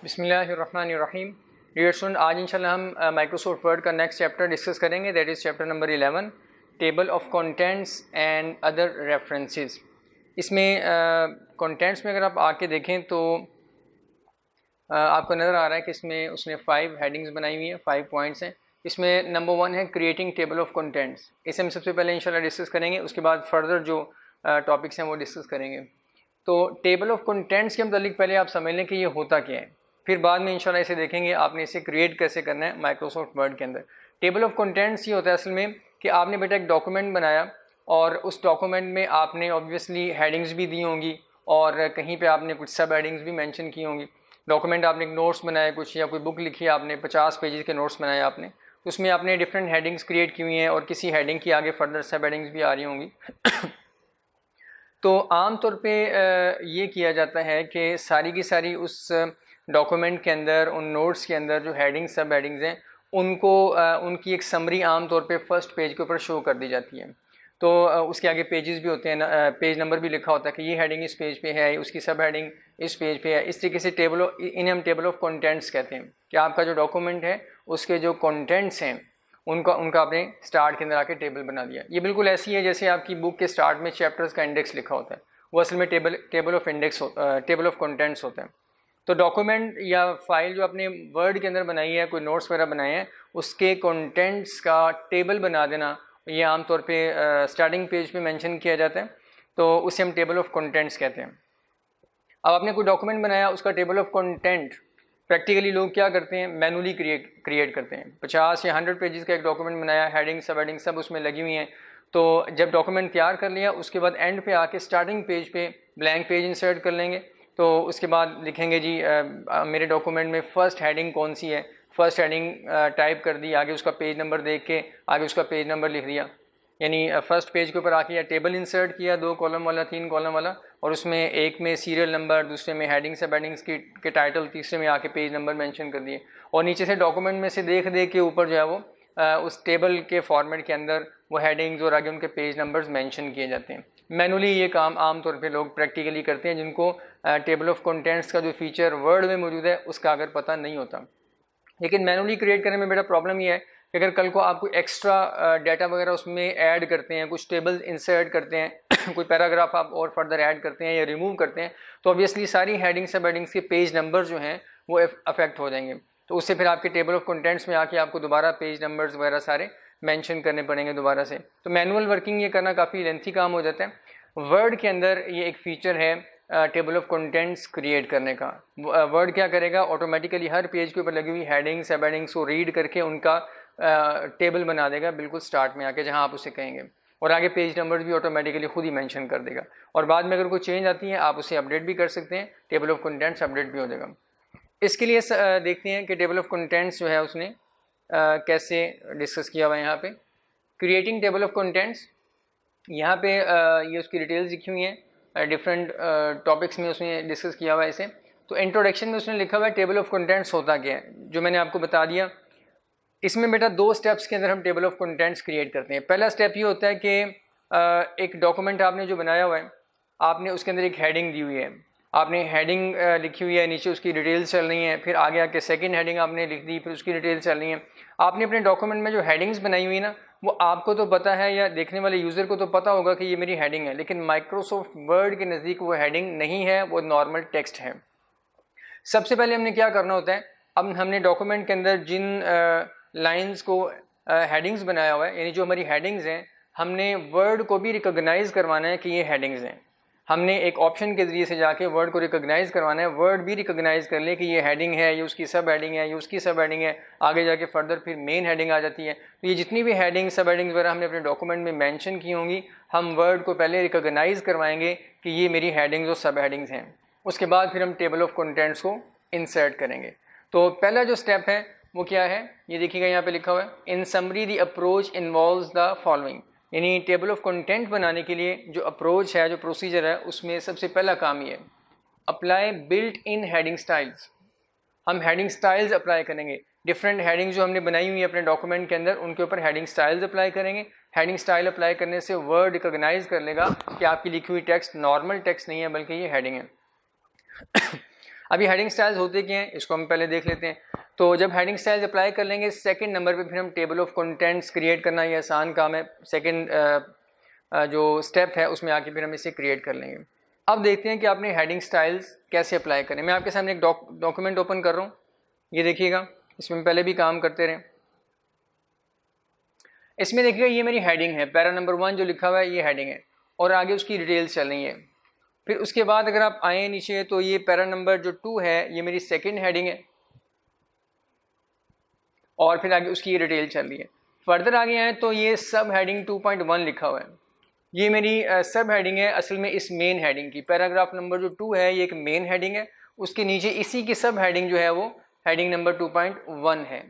बिस्मिल्लाहिर्रहमानिर्रहीम। Dear student, आज इंशाल्लाह हम माइक्रोसॉफ्ट वर्ड का नेक्स्ट चैप्टर डिस्कस करेंगे, that is chapter number 11, table of contents and other references. इसमें कंटेंट्स में अगर आप आके देखें तो आपको नज़र आ रहा है कि इसमें उसने 5 हेडिंग्स बनाई हुई हैं, 5 पॉइंट्स हैं। इसमें नंबर 1 है क्रिएटिंग टेबल ऑफ कंटेंट्स। इसे हम सबसे पहले इंशाल्लाह डिस्कस करेंगे, उसके बाद फर्दर जो टॉपिक्स हैं वो डिस्कस करेंगे। तो टेबल ऑफ कंटेंट्स के मतलब पहले आप समझ लें कि ये होता क्या है, फिर बाद में इंशाल्लाह इसे देखेंगे आपने इसे क्रिएट कैसे करना है माइक्रोसॉफ्ट वर्ड के अंदर। टेबल ऑफ कंटेंट्स ये होता है असल में कि आपने बेटा एक डॉक्यूमेंट बनाया और उस डॉक्यूमेंट में आपने ऑब्वियसली हेडिंग्स भी दी होंगी और कहीं पे आपने कुछ सब हेडिंग्स भी मेंशन की होंगी। डॉक्यूमेंट आपने एक नोट्स बनाए कुछ, या कोई बुक लिखी आपने, 50 पेजेस के नोट्स बनाए आपने, तो उसमें आपने डिफरेंट हेडिंग्स क्रिएट की हुई हैं और किसी हेडिंग की आगे फर्दर सब हेडिंग्स भी आ रही होंगी। तो आम तौर पे ये किया जाता है कि सारी की सारी उस डॉक्यूमेंट के अंदर, उन नोट्स के अंदर जो हेडिंग्स सब हेडिंग्स हैं उनको उनकी एक समरी आम तौर पे फर्स्ट पेज के ऊपर शो कर दी जाती है। तो उसके आगे पेजेस भी होते हैं, पेज नंबर भी लिखा होता है कि ये हेडिंग इस पेज पे है, उसकी सब हेडिंग इस पेज पे है। इस तरीके से इन्हें हम टेबल ऑफ कंटेंट्स कहते हैं कि आपका जो डॉक्यूमेंट है उसके जो कंटेंट्स हैं उनका आपने स्टार्ट के अंदर आके टेबल बना दिया। ये बिल्कुल ऐसी है जैसे आपकी बुक के स्टार्ट में चैप्टर्स का इंडेक्स लिखा होता है, वो असल में टेबल ऑफ कंटेंट्स होता है। तो डॉक्यूमेंट या फाइल जो आपने वर्ड के अंदर बनाई है, कोई नोट्स वगैरह बनाए हैं, उसके कंटेंट्स का टेबल बना देना, ये आमतौर पे स्टार्टिंग पेज पे मेंशन किया जाता है, तो उसे हम टेबल ऑफ कंटेंट्स कहते हैं। अब आपने कोई डॉक्यूमेंट बनाया, उसका टेबल ऑफ कंटेंट प्रैक्टिकली लोग क्या करते हैं, मैनुअली क्रिएट करते हैं। 50 या 100 पेजेस का एक डॉक्यूमेंट बनाया, हेडिंग सब हेडिंग सब उसमें लगी हुई हैं। तो जब डॉक्यूमेंट तैयार कर लिया, उसके बाद एंड पे आके स्टार्टिंग पेज पे ब्लैंक पेज इंसर्ट कर लेंगे। तो उसके बाद लिखेंगे जी मेरे डॉक्यूमेंट में फ़र्स्ट हेडिंग कौन सी है, फ़र्स्ट हेडिंग टाइप कर दी, आगे उसका पेज नंबर देख के आगे उसका पेज नंबर लिख दिया। यानी फर्स्ट पेज के ऊपर आके या टेबल इंसर्ट किया, 2 कॉलम वाला 3 कॉलम वाला, और उसमें एक में सीरियल नंबर, दूसरे में हेडिंग सब हेडिंग्स के टाइटल, तीसरे में आके पेज नंबर मेंशन कर दिए। और नीचे से डॉक्यूमेंट में से देख के ऊपर जो है वो उस टेबल के फॉर्मेट के अंदर वो हेडिंग्स और आगे उनके पेज नंबर्स मेंशन किए जाते हैं। मैनुअली ये काम आमतौर पे लोग प्रैक्टिकली करते हैं जिनको टेबल ऑफ कंटेंट्स का जो फीचर वर्ड में मौजूद है उसका अगर पता नहीं होता। लेकिन मैनुअली क्रिएट करने में बेटा प्रॉब्लम ये है कि अगर कल को आप कोई एक्स्ट्रा डाटा वगैरह उसमें ऐड करते हैं, कुछ टेबल्स इंसर्ट करते हैं कोई पैराग्राफ आप और फर्दर ऐड करते हैं या रिमूव करते हैं, तो ऑब्वियसली सारी हेडिंग्स सब हेडिंग्स के पेज नंबर जो हैं वो अफेक्ट हो जाएंगे। तो उससे फिर आपके टेबल ऑफ कंटेंट्स में आके आपको दोबारा पेज नंबर्स वगैरह सारे मेंशन करने पड़ेंगे दोबारा से। तो मैनुअल वर्किंग ये करना काफ़ी लेंथी काम हो जाता है। वर्ड के अंदर ये एक फ़ीचर है टेबल ऑफ कंटेंट्स क्रिएट करने का। वर्ड क्या करेगा, ऑटोमेटिकली हर पेज के ऊपर लगी हुई हेडिंग्स सब हेडिंग्स को रीड करके उनका टेबल बना देगा बिल्कुल स्टार्ट में आके जहां आप उसे कहेंगे, और आगे पेज नंबर भी ऑटोमेटिकली खुद ही मेंशन कर देगा। और बाद में अगर कोई चेंज आती है आप उसे अपडेट भी कर सकते हैं, टेबल ऑफ कंटेंट्स अपडेट भी हो जाएगा। इसके लिए देखते हैं कि टेबल ऑफ कंटेंट्स जो है उसने कैसे डिस्कस किया हुआ है। यहाँ पे क्रिएटिंग टेबल ऑफ कंटेंट्स, यहाँ पे ये उसकी डिटेल्स लिखी हुई हैं, डिफरेंट टॉपिक्स में उसने डिस्कस किया हुआ है इसे। तो इंट्रोडक्शन में उसने लिखा हुआ है टेबल ऑफ कंटेंट्स होता क्या है, जो मैंने आपको बता दिया। इसमें बेटा 2 स्टेप्स के अंदर हम टेबल ऑफ कंटेंट्स क्रिएट करते हैं। पहला स्टेप ये होता है कि एक डॉक्यूमेंट आपने जो बनाया हुआ है, आपने उसके अंदर एक हेडिंग दी हुई है, आपने हेडिंग लिखी हुई है, नीचे उसकी डिटेल्स चल रही हैं, फिर आगे आके सेकंड हेडिंग आपने लिख दी, फिर उसकी डिटेल्स चल रही हैं। आपने अपने डॉक्यूमेंट में जो हेडिंग्स बनाई हुई ना, वो आपको तो पता है या देखने वाले यूज़र को तो पता होगा कि ये मेरी हेडिंग है, लेकिन माइक्रोसॉफ्ट वर्ड के नज़दीक वो हेडिंग नहीं है, वो नॉर्मल टेक्स्ट है। सबसे पहले हमने क्या करना होता है, अब हमने डॉक्यूमेंट के अंदर जिन लाइंस को हेडिंग्स बनाया हुआ है, यानी जो हमारी हेडिंग्स हैं, हमने वर्ड को भी रिकॉग्नाइज करवाना है कि ये हेडिंग्स हैं। हमने एक ऑप्शन के ज़रिए से जाके वर्ड को रिकॉग्नाइज करवाना है, वर्ड भी रिकॉग्नाइज कर ले कि ये हेडिंग है, ये उसकी सब हेडिंग है, ये उसकी सब हेडिंग है। आगे जाके फर्दर फिर मेन हेडिंग आ जाती है। तो ये जितनी भी हेडिंग सब हेडिंग्स वगैरह हमने अपने डॉक्यूमेंट में मेंशन की होंगी, हम वर्ड को पहले रिकॉग्नाइज करवाएंगे कि ये मेरी हेडिंग्स और सब हेडिंग्स हैं। उसके बाद फिर हम टेबल ऑफ कंटेंट्स को इंसर्ट करेंगे। तो पहला जो स्टेप है वो क्या है, ये देखिएगा यहाँ पे लिखा हुआ है, इन summary the approach involves the following. यानी टेबल ऑफ कंटेंट बनाने के लिए जो अप्रोच है, जो प्रोसीजर है, उसमें सबसे पहला काम ये है, apply built in heading styles. हम हेडिंग स्टाइल्स अप्लाई करेंगे। डिफरेंट हेडिंग जो हमने बनाई हुई है अपने डॉक्यूमेंट के अंदर, उनके ऊपर हेडिंग स्टाइल्स अप्लाई करेंगे। हेडिंग स्टाइल अप्लाई करने से वर्ड रिकॉग्नाइज कर लेगा कि आपकी लिखी हुई टेक्स्ट नॉर्मल टेक्स्ट नहीं है, बल्कि ये हेडिंग है। अभी हेडिंग स्टाइल्स होते क्या हैं इसको हम पहले देख लेते हैं। तो जब हेडिंग स्टाइल्स अप्लाई कर लेंगे सेकंड नंबर पे फिर हम टेबल ऑफ कंटेंट्स क्रिएट करना ये आसान काम है। सेकंड जो स्टेप है उसमें आके फिर हम इसे क्रिएट कर लेंगे। अब देखते हैं कि आपने हेडिंग स्टाइल्स कैसे अप्लाई करें। मैं आपके सामने एक डॉक्यूमेंट ओपन कर रहा हूँ, ये देखिएगा, इसमें पहले भी काम करते रहे। इसमें देखिएगा ये मेरी हेडिंग है, पैरा नंबर 1 जो लिखा हुआ है ये हेडिंग है और आगे उसकी डिटेल्स चल रही है। फिर उसके बाद अगर आप आए नीचे तो ये पैरा नंबर जो 2 है ये मेरी सेकंड हेडिंग है और फिर आगे उसकी ये डिटेल चल रही है। फर्दर आगे आए तो ये सब हेडिंग 2.1 लिखा हुआ है, ये मेरी सब हेडिंग है असल में इस मेन हेडिंग की। पैराग्राफ नंबर जो 2 है ये एक मेन हेडिंग है, उसके नीचे इसी की सब हेडिंग जो है वो हेडिंग नंबर 2.1 है,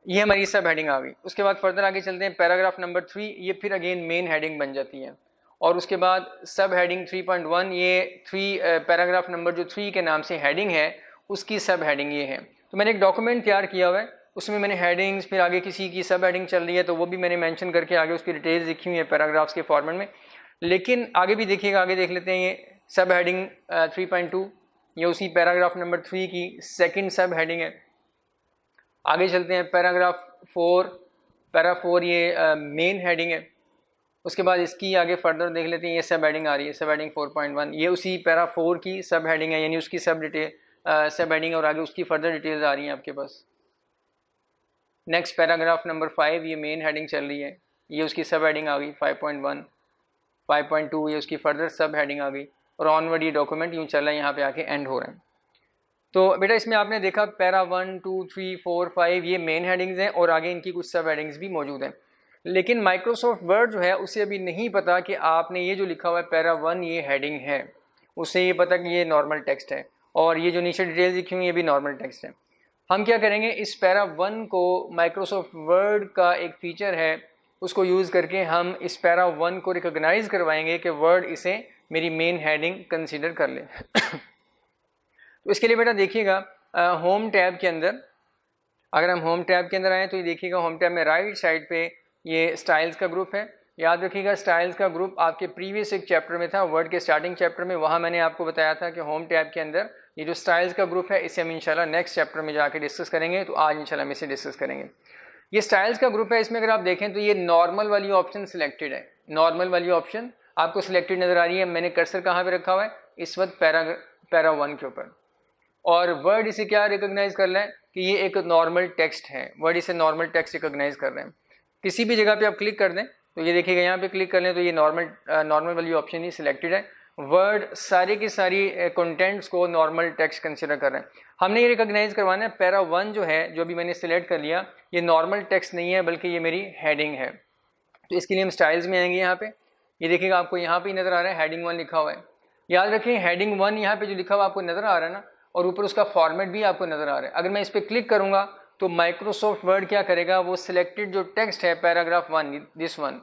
ये हमारी सब हेडिंग आ गई। उसके बाद फर्दर आगे चलते हैं, पैराग्राफ नंबर 3 ये फिर अगेन मेन हेडिंग बन जाती है और उसके बाद सब हेडिंग 3.1 ये 3 पैराग्राफ नंबर जो 3 के नाम से हेडिंग है उसकी सब हेडिंग ये है। तो मैंने एक डॉक्यूमेंट तैयार किया हुआ है, उसमें मैंने हेडिंग्स, फिर आगे किसी की सब हेडिंग चल रही है तो वो भी मैंने मेंशन करके आगे उसकी डिटेल्स लिखी हुई है पैराग्राफ्स के फॉर्मेट में। लेकिन आगे भी देखिएगा, आगे देख लेते हैं, ये सब हेडिंग 3.2 ये उसी पैराग्राफ नंबर 3 की सेकंड सब हेडिंग है। आगे चलते हैं पैराग्राफ 4, पैरा 4 ये मेन हेडिंग है। उसके बाद इसकी आगे फर्दर देख लेते हैं, ये सब हेडिंग आ रही है, सब हेडिंग 4.1 ये उसी पैरा 4 की सब हेडिंग है, यानी उसकी सब डिटेल सब हेडिंग और आगे उसकी फर्दर डिटेल्स आ रही हैं आपके पास। नेक्स्ट पैराग्राफ नंबर 5 ये मेन हेडिंग चल रही है, ये उसकी सब हेडिंग आ गई 5.1, 5.2 ये उसकी फर्दर सब हेडिंग आ गई और ऑनवर्ड ये डॉक्यूमेंट यूँ चल रहा है, यहाँ पे आके एंड हो रहा है। तो बेटा इसमें आपने देखा पैरा 1, 2, 3, 4, 5 ये मेन हेडिंग्स हैं और आगे इनकी कुछ सब हेडिंग्स भी मौजूद हैं। लेकिन माइक्रोसॉफ्ट वर्ड जो है उसे अभी नहीं पता कि आपने ये जो लिखा हुआ है पैरा 1 ये हेडिंग है, उससे ये पता कि ये नॉर्मल टेक्स्ट है और ये जो नीचे डिटेल्स लिखी हुई ये भी नॉर्मल टेक्स्ट है। हम क्या करेंगे, इस पैरा 1 को माइक्रोसॉफ्ट वर्ड का एक फ़ीचर है उसको यूज़ करके हम इस पैरा 1 को रिकॉग्नाइज़ करवाएंगे कि वर्ड इसे मेरी मेन हेडिंग कंसीडर कर ले। तो इसके लिए बेटा देखिएगा होम टैब के अंदर, अगर हम होम टैब के अंदर आएँ तो ये देखिएगा होम टैब में राइट साइड पे ये स्टाइल्स का ग्रुप है। याद रखिएगा स्टाइल्स का ग्रुप आपके प्रीवियस एक चैप्टर में था, वर्ड के स्टार्टिंग चैप्टर में, वहाँ मैंने आपको बताया था कि होम टैब के अंदर ये जो स्टाइल्स का ग्रुप है इसे हम इंशाल्लाह नेक्स्ट चैप्टर में जाके डिस्कस करेंगे। तो आज इंशाल्लाह हम इसे डिस्कस करेंगे। ये स्टाइल्स का ग्रुप है, इसमें अगर आप देखें तो ये नॉर्मल वाली ऑप्शन सिलेक्टेड है, नॉर्मल वाली ऑप्शन आपको सिलेक्टेड नज़र आ रही है। मैंने कर्सर कहाँ पर रखा हुआ है, इस वक्त पैरा 1 के ऊपर, और वर्ड इसे क्या रिकॉग्नाइज कर रहा है कि ये एक नॉर्मल टेक्स्ट है, वर्ड इसे नॉर्मल टेक्स्ट रिकॉग्नाइज कर रहे हैं। किसी भी जगह पे आप क्लिक कर दें तो ये देखिएगा यहाँ पे क्लिक कर लें तो ये नॉर्मल वाली ऑप्शन ही सिलेक्टेड है। वर्ड सारी की सारी कंटेंट्स को नॉर्मल टेक्स्ट कंसिडर कर रहे हैं। हमने ये रिकॉग्नाइज करवाना है पैरा 1 जो है, जो भी मैंने सिलेक्ट कर लिया, ये नॉर्मल टेक्स्ट नहीं है बल्कि ये मेरी हेडिंग है। तो इसके लिए हम स्टाइल्स में आएंगे। यहाँ पे ये देखिएगा आपको यहाँ पे नज़र आ रहा है हेडिंग 1 लिखा हुआ है। याद रखिए हेडिंग 1 यहाँ पे जो लिखा हुआ आपको नज़र आ रहा है ना, और ऊपर उसका फॉर्मेट भी आपको नज़र आ रहा है। अगर मैं इस पर क्लिक करूँगा तो माइक्रोसॉफ्ट वर्ड क्या करेगा, वो सिलेक्टेड जो टेक्स्ट है पैराग्राफ 1 दिस वन,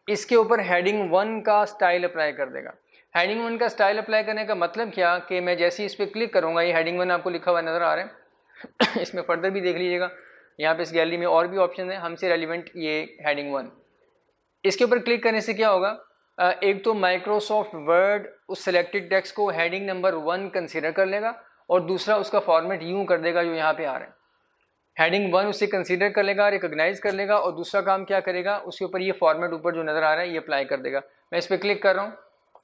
इसके ऊपर हेडिंग 1 का स्टाइल अप्लाई कर देगा। हेडिंग 1 का स्टाइल अप्लाई करने का मतलब क्या कि मैं जैसे ही इस पर क्लिक करूँगा, ये हेडिंग 1 आपको लिखा हुआ नज़र आ रहा है। इसमें फर्दर भी देख लीजिएगा, यहाँ पे इस गैलरी में और भी ऑप्शन है हमसे रेलिवेंट ये हेडिंग 1। इसके ऊपर क्लिक करने से क्या होगा, एक तो माइक्रोसॉफ्ट वर्ड उस सिलेक्टेड टेक्स्ट को हेडिंग नंबर 1 कंसिडर कर लेगा और दूसरा उसका फॉर्मेट यूँ कर देगा जो यहाँ पे आ रहा है। हेडिंग 1 उसे कंसीडर कर लेगा, रिकॉग्नाइज कर लेगा, और दूसरा काम क्या करेगा, उसके ऊपर ये फॉर्मेट ऊपर जो नज़र आ रहा है ये अप्लाई कर देगा। मैं इस पर क्लिक कर रहा हूँ,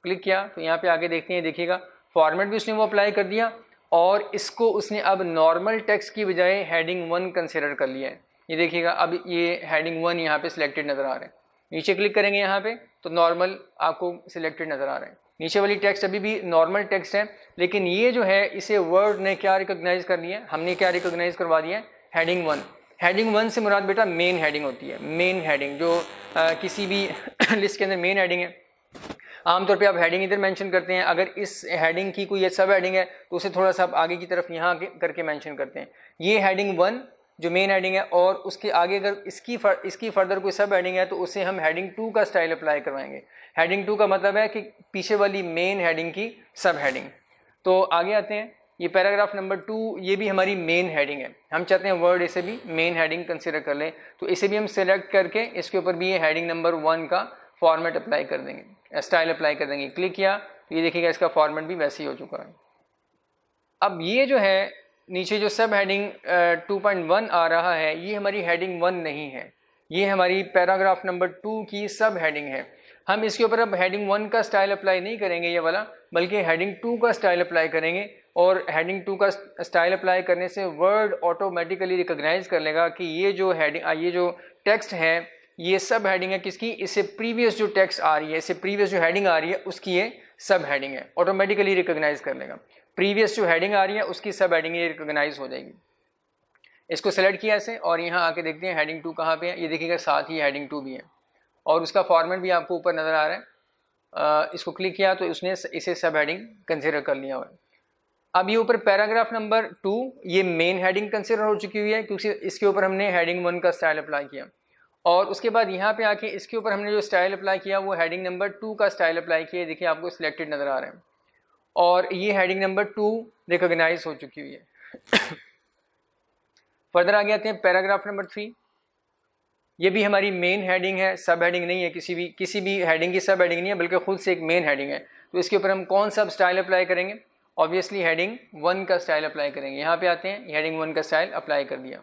क्लिक किया तो यहाँ पे आगे देखते हैं, देखिएगा फॉर्मेट भी उसने वो अप्लाई कर दिया और इसको उसने अब नॉर्मल टेक्स्ट की बजाय हेडिंग 1 कंसीडर कर लिया है। ये देखिएगा अब ये हेडिंग 1 यहाँ पे सिलेक्टेड नज़र आ रहा है। नीचे क्लिक करेंगे यहाँ पे तो नॉर्मल आपको सिलेक्टेड नज़र आ रहा है। नीचे वाली टेक्स्ट अभी भी नॉर्मल टेक्स्ट है, लेकिन ये जो है इसे वर्ड ने क्या रिकॉग्नाइज कर लिया, हमने क्या रिकॉग्नाइज करवा दिया है, हेडिंग 1। हेडिंग 1 से मुराद बेटा मेन हेडिंग होती है। मेन हेडिंग जो किसी भी लिस्ट के अंदर मेन हेडिंग है, आमतौर पे आप हेडिंग इधर मेंशन करते हैं। अगर इस हेडिंग की कोई सब हेडिंग है तो उसे थोड़ा सा आप आगे की तरफ यहाँ करके मेंशन करते हैं। ये हेडिंग 1 जो मेन हेडिंग है, और उसके आगे अगर इसकी फर्दर कोई सब हेडिंग है तो उसे हम हेडिंग 2 का स्टाइल अप्लाई करवाएंगे। हेडिंग 2 का मतलब है कि पीछे वाली मेन हेडिंग की सब हेडिंग। तो आगे आते हैं, ये पैराग्राफ नंबर 2 ये भी हमारी मेन हेडिंग है। हम चाहते हैं वर्ड इसे भी मेन हेडिंग कंसिडर कर लें, तो इसे भी हम सेलेक्ट करके इसके ऊपर भी ये हेडिंग नंबर 1 का फॉर्मेट अप्लाई कर देंगे, स्टाइल अप्लाई कर देंगे। क्लिक किया तो ये देखिएगा इसका फॉर्मेट भी वैसे ही हो चुका है। अब ये जो है नीचे जो सब हेडिंग 2.1 आ रहा है, ये हमारी हेडिंग 1 नहीं है, ये हमारी पैराग्राफ नंबर 2 की सब हेडिंग है। हम इसके ऊपर अब हेडिंग 1 का स्टाइल अप्लाई नहीं करेंगे ये वाला, बल्कि हेडिंग 2 का स्टाइल अप्लाई करेंगे। और हेडिंग 2 का स्टाइल अप्लाई करने से वर्ड ऑटोमेटिकली रिकॉग्नाइज कर लेगा कि ये जो हेडिंग, ये जो टेक्स्ट है, ये सब हेडिंग है किसकी, इससे प्रीवियस जो टेक्स्ट आ रही है, इससे प्रीवियस जो हेडिंग आ रही है उसकी ये सब हेडिंग है, ऑटोमेटिकली रिकॉग्नाइज कर लेगा। प्रीवियस जो हेडिंग आ रही है उसकी सब हेडिंग ये रिकॉग्नाइज हो जाएगी। इसको सेलेक्ट किया ऐसे और यहाँ आके देखते हैं हेडिंग 2 कहाँ पे है। ये देखिएगा साथ ही हेडिंग 2 भी है और उसका फॉर्मेट भी आपको ऊपर नज़र आ रहा है। इसको क्लिक किया तो उसने इसे सब हेडिंग कंसिडर कर लिया हुआ है। अब ये ऊपर पैराग्राफ नंबर 2 ये मेन हेडिंग कंसिडर हो चुकी हुई है, क्योंकि इसके ऊपर हमने हेडिंग 1 का स्टाइल अप्लाई किया। और उसके बाद यहाँ पे आके इसके ऊपर हमने जो स्टाइल अप्लाई किया वो हेडिंग नंबर 2 का स्टाइल अप्लाई किया। देखिए आपको सिलेक्टेड नज़र आ रहा है और ये हेडिंग नंबर 2 रिकॉग्नाइज हो चुकी हुई है। फर्दर आगे आते हैं पैराग्राफ नंबर 3। ये भी हमारी मेन हेडिंग है, सब हेडिंग नहीं है, किसी भी हेडिंग की सब हेडिंग नहीं है, बल्कि खुद से एक मेन हेडिंग है। तो इसके ऊपर हम कौन सा स्टाइल अप्लाई करेंगे, ऑब्वियसली हेडिंग 1 का स्टाइल अप्लाई करेंगे। यहाँ पे आते हैं, हेडिंग 1 का स्टाइल अप्लाई कर दिया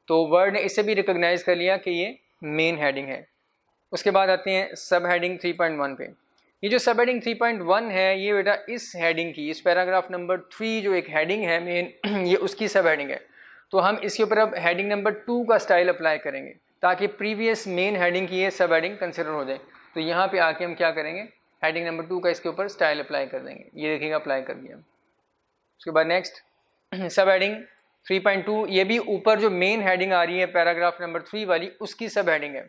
तो वर्ड ने इसे भी रिकॉग्नाइज कर लिया कि ये मेन हेडिंग है। उसके बाद आते हैं सब हेडिंग 3.1 पे। ये जो सब हेडिंग 3.1 है ये बेटा इस हेडिंग की, इस पैराग्राफ नंबर 3 जो एक हेडिंग है मेन, ये उसकी सब हेडिंग है। तो हम इसके ऊपर अब हेडिंग नंबर 2 का स्टाइल अप्लाई करेंगे ताकि प्रीवियस मेन हेडिंग की ये सब हेडिंग कंसिडर हो जाए। तो यहाँ पे आके हम क्या करेंगे, हेडिंग नंबर 2 का इसके ऊपर स्टाइल अप्लाई कर देंगे। ये देखिएगा अप्लाई कर दिया। उसके बाद नेक्स्ट सब हेडिंग 3.2, ये भी ऊपर जो मेन हेडिंग आ रही है पैराग्राफ नंबर 3 वाली उसकी सब हेडिंग है।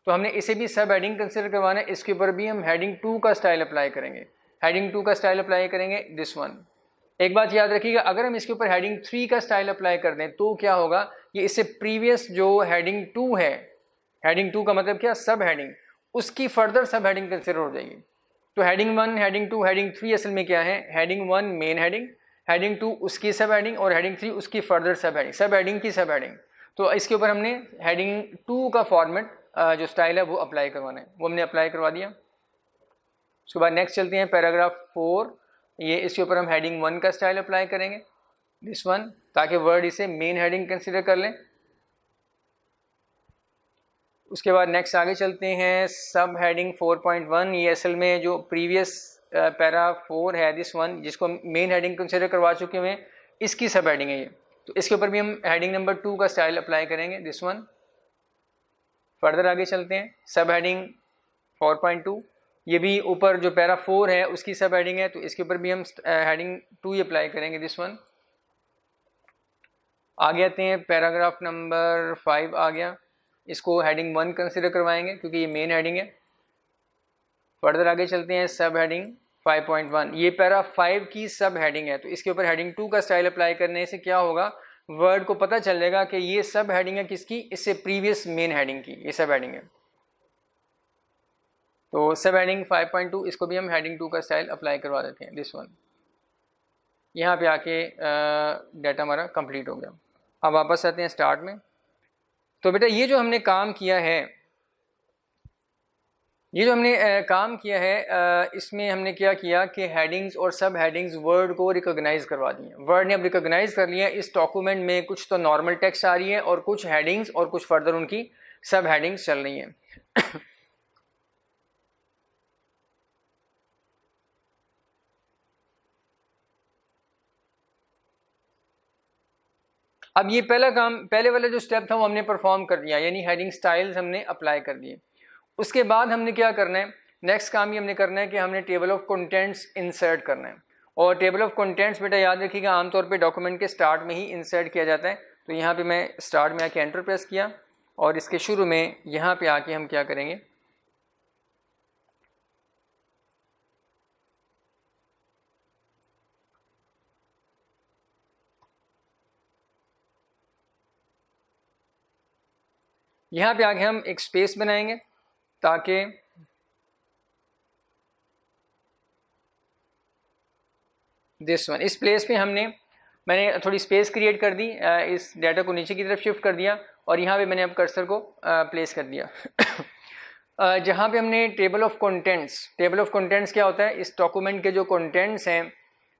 तो हमने इसे भी सब हेडिंग कंसिडर करवाना है, इसके ऊपर भी हम हेडिंग 2 का स्टाइल अप्लाई करेंगे। हेडिंग 2 का स्टाइल अप्लाई करेंगे दिस वन। एक बात याद रखिएगा, अगर हम इसके ऊपर हेडिंग 3 का स्टाइल अप्लाई कर दें तो क्या होगा, ये इससे प्रीवियस जो हेडिंग 2 है, हेडिंग 2 का मतलब क्या, सब हेडिंग, उसकी फर्दर सब हेडिंग कंसिडर हो जाएगी। तो हेडिंग 1, हेडिंग 2, हेडिंग 3 असल में क्या है, हेडिंग 1 मेन हेडिंग, हेडिंग 2 उसकी सब हेडिंग और हेडिंग 3 उसकी फर्दर सब हेडिंग की सब हेडिंग। तो इसके ऊपर हमने हेडिंग 2 का फॉर्मेट जो स्टाइल है वो अप्लाई करवाना है, वो हमने अप्लाई करवा दिया। उसके बाद नेक्स्ट चलते हैं पैराग्राफ 4। ये इसके ऊपर हम हेडिंग 1 का स्टाइल अप्लाई करेंगे दिस वन, ताकि वर्ड इसे मेन हेडिंग कंसिडर कर लें। उसके बाद नेक्स्ट आगे चलते हैं सब हेडिंग 4.1। ये असल में जो प्रीवियस पैरा 4 है दिस वन, जिसको मेन हेडिंग कंसिडर करवा चुके हैं, इसकी सब हेडिंग है ये। तो इसके ऊपर भी हम हेडिंग नंबर 2 का स्टाइल अप्लाई करेंगे दिस वन। फर्दर आगे चलते हैं सब हेडिंग 4.2, ये भी ऊपर जो पैरा 4 है उसकी सब हेडिंग है, तो इसके ऊपर भी हम हेडिंग 2 ही अप्लाई करेंगे दिस वन। आगे आते हैं पैराग्राफ नंबर 5 आ गया, इसको हेडिंग 1 कंसिडर करवाएंगे क्योंकि ये मेन हेडिंग है। फर्दर आगे चलते हैं सब हेडिंग 5.1, ये पैरा 5 की सब हेडिंग है, तो इसके ऊपर हेडिंग 2 का स्टाइल अप्लाई करने से क्या होगा, वर्ड को पता चलेगा कि ये सब हेडिंग है किसकी, इससे प्रीवियस मेन हेडिंग की, ये सब हेडिंग है। तो सब हेडिंग 5.2, इसको भी हम हेडिंग 2 का स्टाइल अप्लाई करवा देते हैं दिस वन। यहाँ पे आके डाटा हमारा कंप्लीट हो गया। अब वापस आते हैं स्टार्ट में। तो बेटा ये जो हमने काम किया है, इसमें हमने क्या किया कि हेडिंग्स और सब हेडिंग्स वर्ड को रिकॉग्नाइज करवा दी हैं। वर्ड ने अब रिकॉग्नाइज कर लिया, इस डॉक्यूमेंट में कुछ तो नॉर्मल टेक्स्ट आ रही है और कुछ हेडिंग्स और कुछ फर्दर उनकी सब हेडिंग्स चल रही हैं। अब ये पहला काम, पहले वाला जो स्टेप था वो हमने परफॉर्म कर दिया, यानी हेडिंग स्टाइल्स हमने अप्लाई कर दिए। उसके बाद हमने क्या करना है, नेक्स्ट काम ये हमने करना है कि हमने टेबल ऑफ कंटेंट्स इंसर्ट करना है। और टेबल ऑफ कंटेंट्स बेटा याद रखिएगा आमतौर पे डॉक्यूमेंट के स्टार्ट में ही इंसर्ट किया जाता है। तो यहाँ पे मैं स्टार्ट में आके एंटर प्रेस किया और इसके शुरू में यहाँ पे आके हम क्या करेंगे, यहाँ पे आके हम एक स्पेस बनाएंगे ताकि दिस वन, इस प्लेस पे मैंने थोड़ी स्पेस क्रिएट कर दी, इस डाटा को नीचे की तरफ शिफ्ट कर दिया और यहाँ पे मैंने अब कर्सर को प्लेस कर दिया। जहाँ पे हमने टेबल ऑफ कंटेंट्स क्या होता है, इस डॉक्यूमेंट के जो कंटेंट्स हैं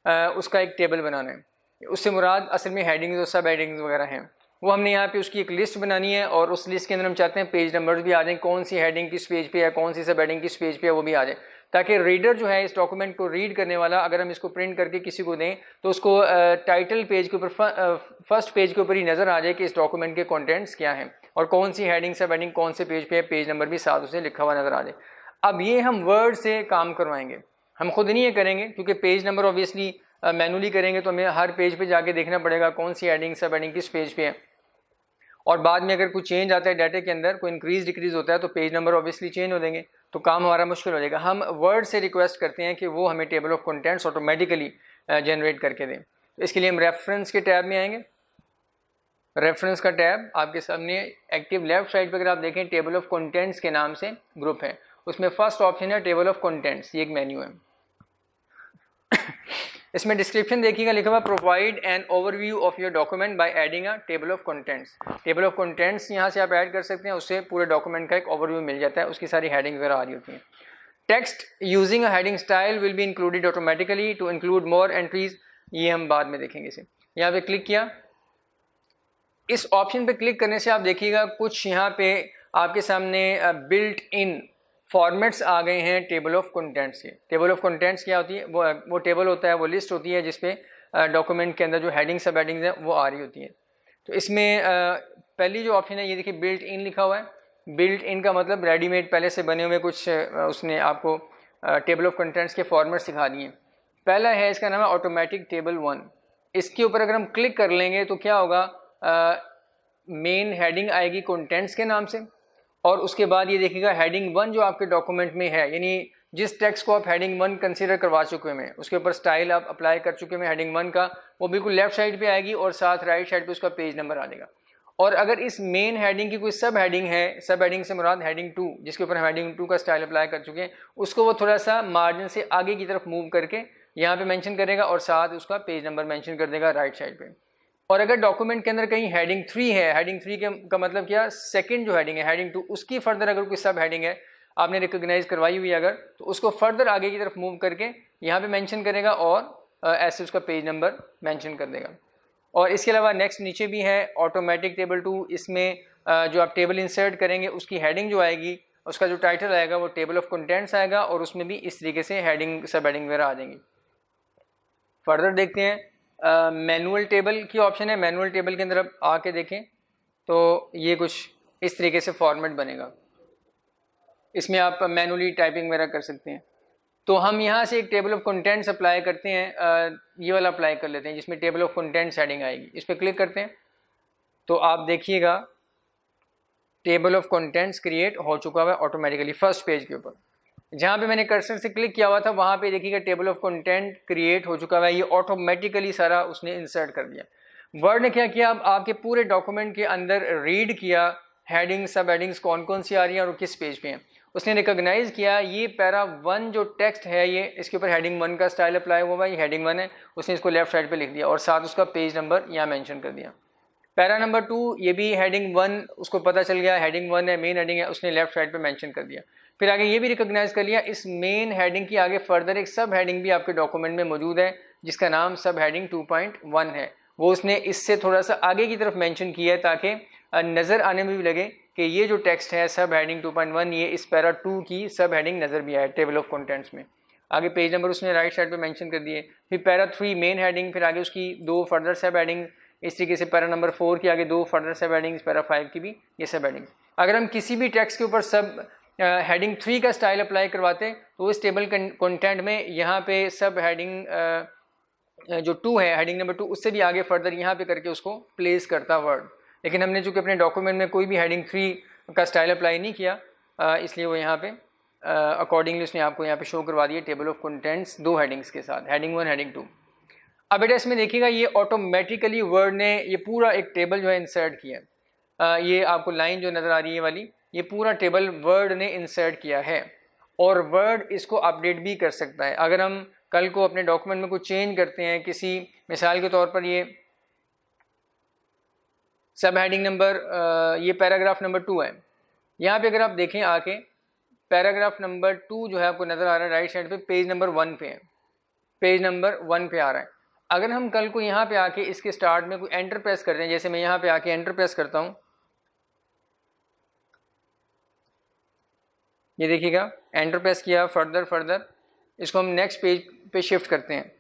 उसका एक टेबल बनाना है। उससे मुराद असल में हेडिंग्स और सब हेडिंग्स वगैरह हैं, वो हमने यहाँ पे उसकी एक लिस्ट बनानी है और उस लिस्ट के अंदर हम चाहते हैं पेज नंबर्स भी आ जाएं, कौन सी हेडिंग किस पेज पे है, कौन सी सब हेडिंग किस पेज पे है वो भी आ जाए, ताकि रीडर जो है इस डॉक्यूमेंट को रीड करने वाला अगर हम इसको प्रिंट करके किसी को दें तो उसको टाइटल पेज के ऊपर फर्स्ट पेज के ऊपर ही नज़र आ जाए कि इस डॉक्यूमेंट के कंटेंट्स क्या हैं और कौन सी हेडिंग सब हेडिंग कौन से पेज पे है, पेज नंबर भी साथ उसे लिखा हुआ नज़र आ जाए। अब ये हम वर्ड से काम करवाएंगे, हम खुद नहीं ये करेंगे क्योंकि पेज नंबर ऑब्वियसली मैनुअली करेंगे तो हमें हर पेज पे जाके देखना पड़ेगा कौन सी हेडिंग सब हेडिंग किस पेज पे है, और बाद में अगर कुछ चेंज आता है डाटा के अंदर, कोई इंक्रीज डिक्रीज होता है तो पेज नंबर ऑब्वियसली चेंज हो देंगे, तो काम हमारा मुश्किल हो जाएगा। हम वर्ड से रिक्वेस्ट करते हैं कि वो हमें table of contents automatically generate करके दें। तो इसके लिए हम रेफरेंस के टैब में आएंगे। रेफरेंस का टैब आपके सामने एक्टिव लेफ्ट साइड पर अगर आप देखें टेबल ऑफ कंटेंट्स के नाम से ग्रुप है, उसमें फर्स्ट ऑप्शन है टेबल ऑफ कंटेंट्स, ये एक मेन्यू है। इसमें डिस्क्रिप्शन देखिएगा लिखा हुआ provide an overview of your document by adding a table of contents. Table of contents यहाँ से आप ऐड कर सकते हैं, उससे पूरे डॉक्यूमेंट का एक ओवरव्यू मिल जाता है, उसकी सारी हेडिंग वगैरह आ रही होती हैं। Text using a heading style will be included automatically to include more entries, ये हम बाद में देखेंगे। इसे यहाँ पे क्लिक किया, इस ऑप्शन पे क्लिक करने से आप देखिएगा कुछ यहाँ पे आपके सामने बिल्ट इन फॉर्मेट्स आ गए हैं टेबल ऑफ कंटेंट्स के। टेबल ऑफ कंटेंट्स क्या होती है, वो टेबल होता है, वो लिस्ट होती है जिसपे डॉक्यूमेंट के अंदर जो हेडिंग सब हेडिंग्स हैं वो आ रही होती हैं। तो इसमें पहली जो ऑप्शन है ये देखिए बिल्ट इन लिखा हुआ है। बिल्ट इन का मतलब रेडीमेड पहले से बने हुए कुछ उसने आपको टेबल ऑफ कंटेंट्स के फॉर्मेट सिखा दिए। पहला है, इसका नाम है ऑटोमेटिक टेबल 1। इसके ऊपर अगर हम क्लिक कर लेंगे तो क्या होगा, मेन हेडिंग आएगी कंटेंट्स के नाम से, और उसके बाद ये देखिएगा हेडिंग 1 जो आपके डॉक्यूमेंट में है, यानी जिस टेक्स्ट को आप हेडिंग 1 कंसीडर करवा चुके हैं, उसके ऊपर स्टाइल आप अप्लाई कर चुके हैं हेडिंग 1 का, वो बिल्कुल लेफ्ट साइड पे आएगी और साथ राइट साइड पे उसका पेज नंबर आ जाएगा। और अगर इस मेन हेडिंग की कोई सब हेडिंग है, सब हेडिंग से मुराद हेडिंग 2 जिसके ऊपर हम हेडिंग 2 का स्टाइल अप्लाई कर चुके हैं, उसको वो थोड़ा सा मार्जिन से आगे की तरफ मूव करके यहाँ पे मेंशन करेगा और साथ उसका पेज नंबर मेंशन कर देगा राइट साइड पे। और अगर डॉक्यूमेंट के अंदर कहीं हेडिंग 3 है, हेडिंग 3 का मतलब क्या, सेकंड जो हेडिंग है हेडिंग 2, उसकी फर्दर अगर कोई सब हेडिंग है आपने रिकॉग्नाइज करवाई हुई अगर, तो उसको फर्दर आगे की तरफ मूव करके यहाँ पे मेंशन करेगा और ऐसे उसका पेज नंबर मेंशन कर देगा। और इसके अलावा नेक्स्ट नीचे भी है ऑटोमेटिक टेबल 2। इसमें जो आप टेबल इंसर्ट करेंगे उसकी हेडिंग जो आएगी, उसका जो टाइटल आएगा वो टेबल ऑफ कंटेंट्स आएगा और उसमें भी इस तरीके से हेडिंग सब हेडिंग वगैरह आ जाएंगी। फर्दर देखते हैं मैनुअल टेबल की ऑप्शन है। मैनुअल टेबल के अंदर आप आके देखें तो ये कुछ इस तरीके से फॉर्मेट बनेगा, इसमें आप मैनुअली टाइपिंग वगैरह कर सकते हैं। तो हम यहाँ से एक टेबल ऑफ कंटेंट्स अप्लाई करते हैं, ये वाला अप्लाई कर लेते हैं जिसमें टेबल ऑफ कंटेंट्स हेडिंग आएगी, इस पर क्लिक करते हैं तो आप देखिएगा टेबल ऑफ कंटेंट्स क्रिएट हो चुका हुआ है ऑटोमेटिकली फर्स्ट पेज के ऊपर। जहाँ पे मैंने कर्सर से क्लिक किया हुआ था वहाँ पे देखिएगा टेबल ऑफ कंटेंट क्रिएट हो चुका है, ये ऑटोमेटिकली सारा उसने इंसर्ट कर दिया। वर्ड ने क्या किया, अब आपके पूरे डॉक्यूमेंट के अंदर रीड किया हेडिंग सब हेडिंग्स कौन कौन सी आ रही हैं और किस पेज पे हैं। उसने रिकॉग्नाइज किया ये पैरा 1 जो टेक्स्ट है ये इसके ऊपर हेडिंग 1 का स्टाइल अप्लाई हुआ है, ये हेडिंग 1 है, उसने इसको लेफ्ट साइड पे लिख दिया और साथ उसका पेज नंबर यहाँ मेंशन कर दिया। पैरा नंबर 2 ये भी हेडिंग 1 उसको पता चल गया, हेडिंग 1 है, मेन हेडिंग है, उसने लेफ्ट साइड पे मेंशन कर दिया। फिर आगे ये भी रिकॉग्नाइज कर लिया इस मेन हेडिंग की आगे फर्दर एक सब हेडिंग भी आपके डॉक्यूमेंट में मौजूद है जिसका नाम सब हेडिंग 2.1 है, वो उसने इससे थोड़ा सा आगे की तरफ मेंशन किया है ताकि नज़र आने में भी लगे कि ये जो टेक्स्ट है सब हेडिंग 2.1 ये इस पैरा 2 की सब हेडिंग नज़र भी आए टेबल ऑफ कंटेंट्स में। आगे पेज नंबर उसने राइट साइड पे मेंशन कर दिए। फिर पैरा 3 मेन हेडिंग, फिर आगे उसकी 2 फर्दर सब हेडिंग, इस तरीके से पैरा नंबर 4 की आगे 2 फर्दर सब हेडिंग्स, पैरा 5 की भी ये सब हेडिंग। अगर हम किसी भी टेक्स्ट के ऊपर सब हेडिंग 3 का स्टाइल अप्लाई करवाते तो इस टेबल कंटेंट में यहाँ पे सब हेडिंग जो 2 है हेडिंग नंबर 2 उससे भी आगे फर्दर यहाँ पे करके उसको प्लेस करता वर्ड। लेकिन हमने चूँकि अपने डॉक्यूमेंट में कोई भी हेडिंग 3 का स्टाइल अप्लाई नहीं किया इसलिए वो यहाँ पे अकॉर्डिंगली उसने आपको यहाँ पे शो करवा दिया टेबल ऑफ कंटेंट्स 2 हेडिंग्स के साथ, हेडिंग 1 हेडिंग 2। अब बेटा इसमें देखिएगा ये ऑटोमेटिकली वर्ड ने ये पूरा एक टेबल जो है इंसर्ट किया। ये आपको लाइन जो नज़र आ रही है वाली ये पूरा टेबल वर्ड ने इंसर्ट किया है और वर्ड इसको अपडेट भी कर सकता है। अगर हम कल को अपने डॉक्यूमेंट में कुछ चेंज करते हैं, किसी मिसाल के तौर पर ये सब हेडिंग नंबर ये पैराग्राफ नंबर 2 है, यहाँ पे अगर आप देखें आके पैराग्राफ नंबर 2 जो है आपको नज़र आ रहा है राइट साइड पे पेज नंबर 1 पे है। पेज नंबर 1 पे आ रहा है। अगर हम कल को यहाँ पे आके इसके स्टार्ट में कोई एंटर प्रेस करते हैं, जैसे मैं यहाँ पे आके एंटर प्रेस करता हूँ, ये देखिएगा एंटर प्रेस किया, फर्दर इसको हम नेक्स्ट पेज पे शिफ्ट करते हैं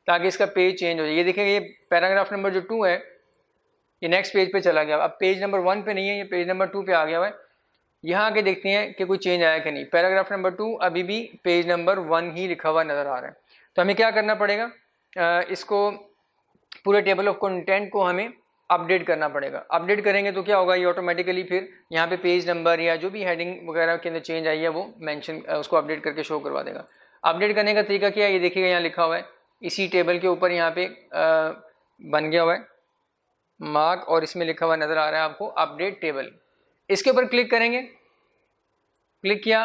ताकि इसका पेज चेंज हो जाए। ये देखिएगा ये पैराग्राफ नंबर जो 2 है ये नेक्स्ट पेज पे चला गया। अब पेज नंबर 1 पे नहीं है, ये पेज नंबर 2 पे आ गया हुआ है। यहाँ आके देखते हैं कि कोई चेंज आया कि नहीं। पैराग्राफ नंबर 2 अभी भी पेज नंबर 1 ही लिखा हुआ नज़र आ रहा है। तो हमें क्या करना पड़ेगा, इसको पूरे टेबल ऑफ कंटेंट को हमें अपडेट करना पड़ेगा। अपडेट करेंगे तो क्या होगा, ये ऑटोमेटिकली फिर यहाँ पे पेज नंबर या जो भी हेडिंग वगैरह के अंदर चेंज आई है वो मेंशन उसको अपडेट करके शो करवा देगा। अपडेट करने का तरीका क्या है, ये देखिएगा यहाँ लिखा हुआ है इसी टेबल के ऊपर यहाँ पे बन गया हुआ है मार्क और इसमें लिखा हुआ नज़र आ रहा है आपको अपडेट टेबल। इसके ऊपर क्लिक करेंगे, क्लिक किया,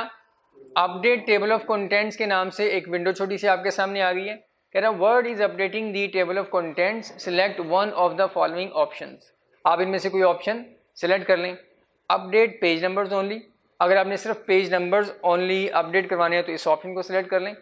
अपडेट टेबल ऑफ कंटेंट्स के नाम से एक विंडो छोटी सी आपके सामने आ गई है। कह रहा word is updating the table of contents, select one of the following options. आप इनमें से कोई ऑप्शन सिलेक्ट कर लें। अपडेट पेज नंबर्स ओनली, अगर आपने सिर्फ पेज नंबर्स ओनली अपडेट करवाने हैं तो इस ऑप्शन को सिलेक्ट कर लें।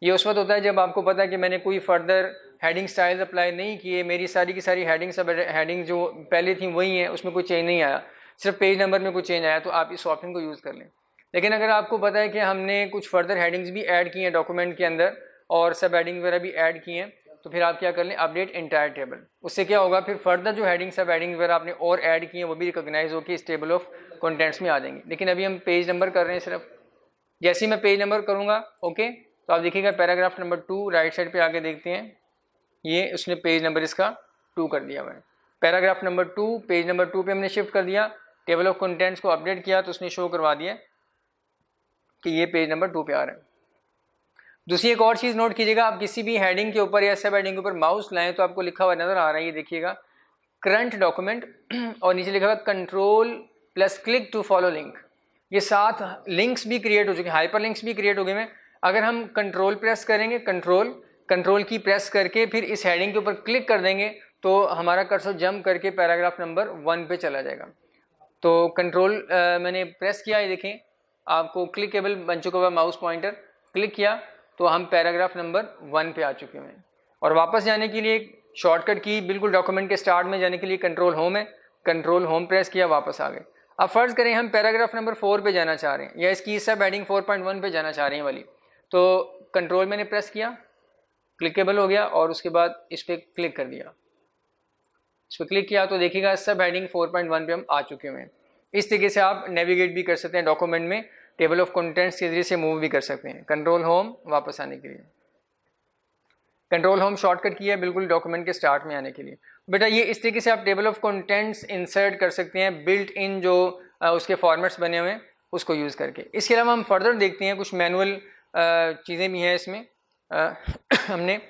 ये उस वक्त होता है जब आपको पता है कि मैंने कोई फर्दर हेडिंग स्टाइल्स अप्लाई नहीं किए, मेरी सारी की सारी हेडिंग जो पहले थी वही हैं, उसमें कोई चेंज नहीं आया, सिर्फ पेज नंबर में कोई चेंज आया, तो आप इस ऑप्शन को यूज़ कर लें। लेकिन अगर आपको पता है कि हमने कुछ फर्दर हेडिंग्स भी ऐड की हैं डॉक्यूमेंट के अंदर और सब हेडिंग वगैरह भी ऐड की हैं, तो फिर आप क्या कर लें, अपडेट एंटायर टेबल। उससे क्या होगा, फिर फर्दर जो हेडिंग सब हेडिंग वगैरह आपने और ऐड की हैं वो भी रिकॉग्नाइज होकर इस टेबल ऑफ कंटेंट्स में आ जाएंगे। लेकिन अभी हम पेज नंबर कर रहे हैं सिर्फ। जैसे ही मैं पेज नंबर करूँगा ओके, तो आप देखिएगा पैराग्राफ नंबर 2 राइट साइड पर आके देखते हैं, ये उसने पेज नंबर इसका 2 कर दिया हुआ है। पैराग्राफ नंबर 2 पेज नंबर 2 पे हमने शिफ्ट कर दिया, टेबल ऑफ कंटेंट्स को अपडेट किया तो उसने शो करवा दिया कि ये पेज नंबर 2 पे आ रहा है। दूसरी एक और चीज़ नोट कीजिएगा, आप किसी भी हेडिंग के ऊपर या सब हेडिंग के ऊपर माउस लाएं तो आपको लिखा हुआ नज़र आ रहा है, ये देखिएगा करंट डॉक्यूमेंट और नीचे लिखा हुआ control plus click to follow link. ये 7 लिंक्स भी क्रिएट हो चुके हैं, हाइपर लिंक्स भी क्रिएट हो गए हैं। अगर हम कंट्रोल प्रेस करेंगे, कंट्रोल की प्रेस करके फिर इस हेडिंग के ऊपर क्लिक कर देंगे तो हमारा कर्सर जंप करके पैराग्राफ नंबर 1 पे चला जाएगा। तो कंट्रोल मैंने प्रेस किया, ये देखें आपको क्लिकेबल बन चुका हुआ माउस पॉइंटर, क्लिक किया तो हम पैराग्राफ नंबर 1 पे आ चुके हैं। और वापस जाने के लिए शॉर्टकट की बिल्कुल डॉक्यूमेंट के स्टार्ट में जाने के लिए कंट्रोल होम है, कंट्रोल होम प्रेस किया, वापस आ गए। अब फ़र्ज़ करें हम पैराग्राफ नंबर 4 पे जाना चाह रहे हैं या इसकी सब हेडिंग 4.1 पे जाना चाह रहे हैं वाली, तो कंट्रोल मैंने प्रेस किया, क्लिकेबल हो गया और उसके बाद इस पर क्लिक कर दिया। इस पर क्लिक किया तो देखिएगा सब हेडिंग 4.1 पे हम आ चुके हैं। इस तरीके से आप नेविगेट भी कर सकते हैं डॉक्यूमेंट में, टेबल ऑफ कंटेंट्स के जरिए से मूव भी कर सकते हैं। कंट्रोल होम वापस आने के लिए, कंट्रोल होम शॉर्टकट किया बिल्कुल डॉक्यूमेंट के स्टार्ट में आने के लिए। बेटा ये इस तरीके से आप टेबल ऑफ कंटेंट्स इंसर्ट कर सकते हैं बिल्ट इन जो उसके फॉर्मेट्स बने हुए हैं उसको यूज़ करके। इसके अलावा हम फर्दर देखते हैं कुछ मैनुअल चीज़ें भी हैं इसमें, हमने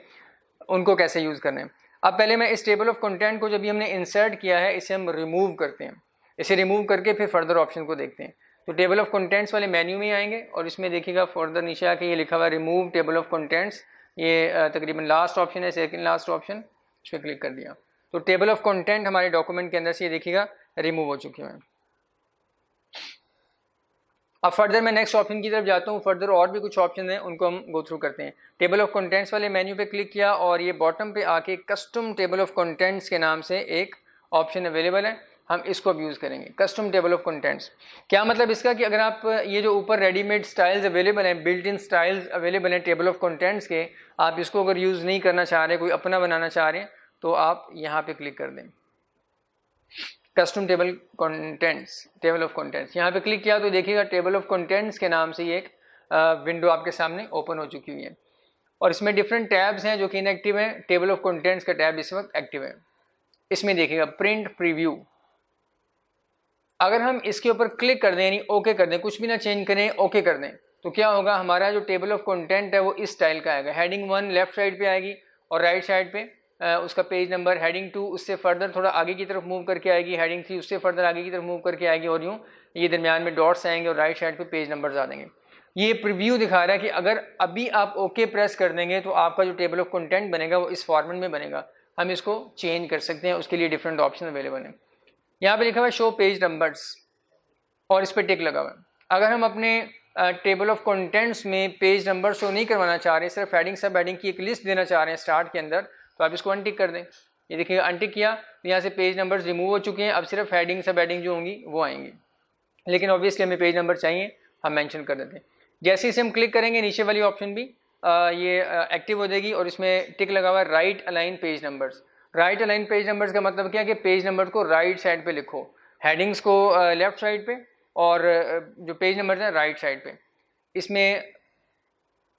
उनको कैसे यूज़ करना है। अब पहले मैं इस टेबल ऑफ कंटेंट को जब भी हमने इंसर्ट किया है इसे हम रिमूव करते हैं, इसे रिमूव करके फिर फर्दर ऑप्शन को देखते हैं। तो टेबल ऑफ कंटेंट्स वाले मेन्यू में आएंगे और इसमें देखिएगा फर्दर नीचे आके ये लिखा हुआ है रिमूव टेबल ऑफ कंटेंट्स, ये तकरीबन लास्ट ऑप्शन है, सेकंड लास्ट ऑप्शन, इस पर क्लिक कर दिया तो टेबल ऑफ कंटेंट हमारे डॉक्यूमेंट के अंदर से ये देखिएगा रिमूव हो चुके हैं। अब फर्दर मैं नेक्स्ट ऑप्शन की तरफ जाता हूँ, फर्दर और भी कुछ ऑप्शन हैं उनको हम गो थ्रू करते हैं। टेबल ऑफ कंटेंट्स वाले मेन्यू पे क्लिक किया और ये बॉटम पे आके कस्टम टेबल ऑफ कंटेंट्स के नाम से एक ऑप्शन अवेलेबल है, हम इसको अब यूज़ करेंगे। कस्टम टेबल ऑफ कंटेंट्स क्या मतलब इसका कि अगर आप ये जो ऊपर रेडीमेड स्टाइल्स अवेलेबल हैं, बिल्ट इन स्टाइल्स अवेलेबल हैं टेबल ऑफ कंटेंट्स के, आप इसको अगर यूज़ नहीं करना चाह रहे, कोई अपना बनाना चाह रहे हैं तो आप यहाँ पे क्लिक कर दें custom table contents, table of contents. यहाँ पे क्लिक किया तो देखिएगा टेबल ऑफ कंटेंट्स के नाम से ये एक विंडो आपके सामने ओपन हो चुकी हुई है और इसमें डिफरेंट टैब्स हैं जो कि इनएक्टिव हैं। टेबल ऑफ कंटेंट्स का टैब इस वक्त एक्टिव है। इसमें देखिएगा प्रिंट प्रीव्यू, अगर हम इसके ऊपर क्लिक कर दें यानी ओके कर दें, कुछ भी ना चेंज करें, ओके कर दें, तो क्या होगा, हमारा जो टेबल ऑफ कंटेंट है वो इस स्टाइल का आएगा। हेडिंग 1 लेफ्ट साइड पे आएगी और राइट साइड पे उसका पेज नंबर, हेडिंग 2 उससे फर्दर थोड़ा आगे की तरफ मूव करके आएगी, हेडिंग 3 उससे फर्दर आगे की तरफ मूव करके आएगी और यूँ ये दरमियान में डॉट्स आएंगे और राइट साइड पे पेज नंबर्स आ देंगे। ये प्रीव्यू दिखा रहा है कि अगर अभी आप ओके प्रेस कर देंगे तो आपका जो टेबल ऑफ कंटेंट बनेगा वो इस फॉर्मेट में बनेगा। हम इसको चेंज कर सकते हैं, उसके लिए डिफरेंट ऑप्शन अवेलेबल हैं। यहाँ पे लिखा हुआ है शो पेज नंबर्स और इस पर टिक लगा हुआ है। अगर हम अपने टेबल ऑफ कंटेंट्स में पेज नंबर शो नहीं करवाना चाह रहे हैं, सिर्फ हेडिंग सब हेडिंग की एक लिस्ट देना चाह रहे हैं स्टार्ट के अंदर, तो आप इसको अनटिक कर दें। ये देखिएगा अनटिक किया तो यहाँ से पेज नंबर्स रिमूव हो चुके हैं, अब सिर्फ हेडिंग सब हेडिंग जो होंगी वो आएंगी, लेकिन ऑब्वियसली हमें पेज नंबर चाहिए, हम मेंशन कर देते हैं। जैसे इसे हम क्लिक करेंगे नीचे वाली ऑप्शन भी ये एक्टिव हो जाएगी और इसमें टिक लगा हुआ है right align page numbers. Right align page numbers का मतलब क्या है कि पेज नंबर को राइट साइड पे लिखो, हेडिंग्स को लेफ्ट साइड पे और जो पेज नंबर्स हैं राइट साइड पे। इसमें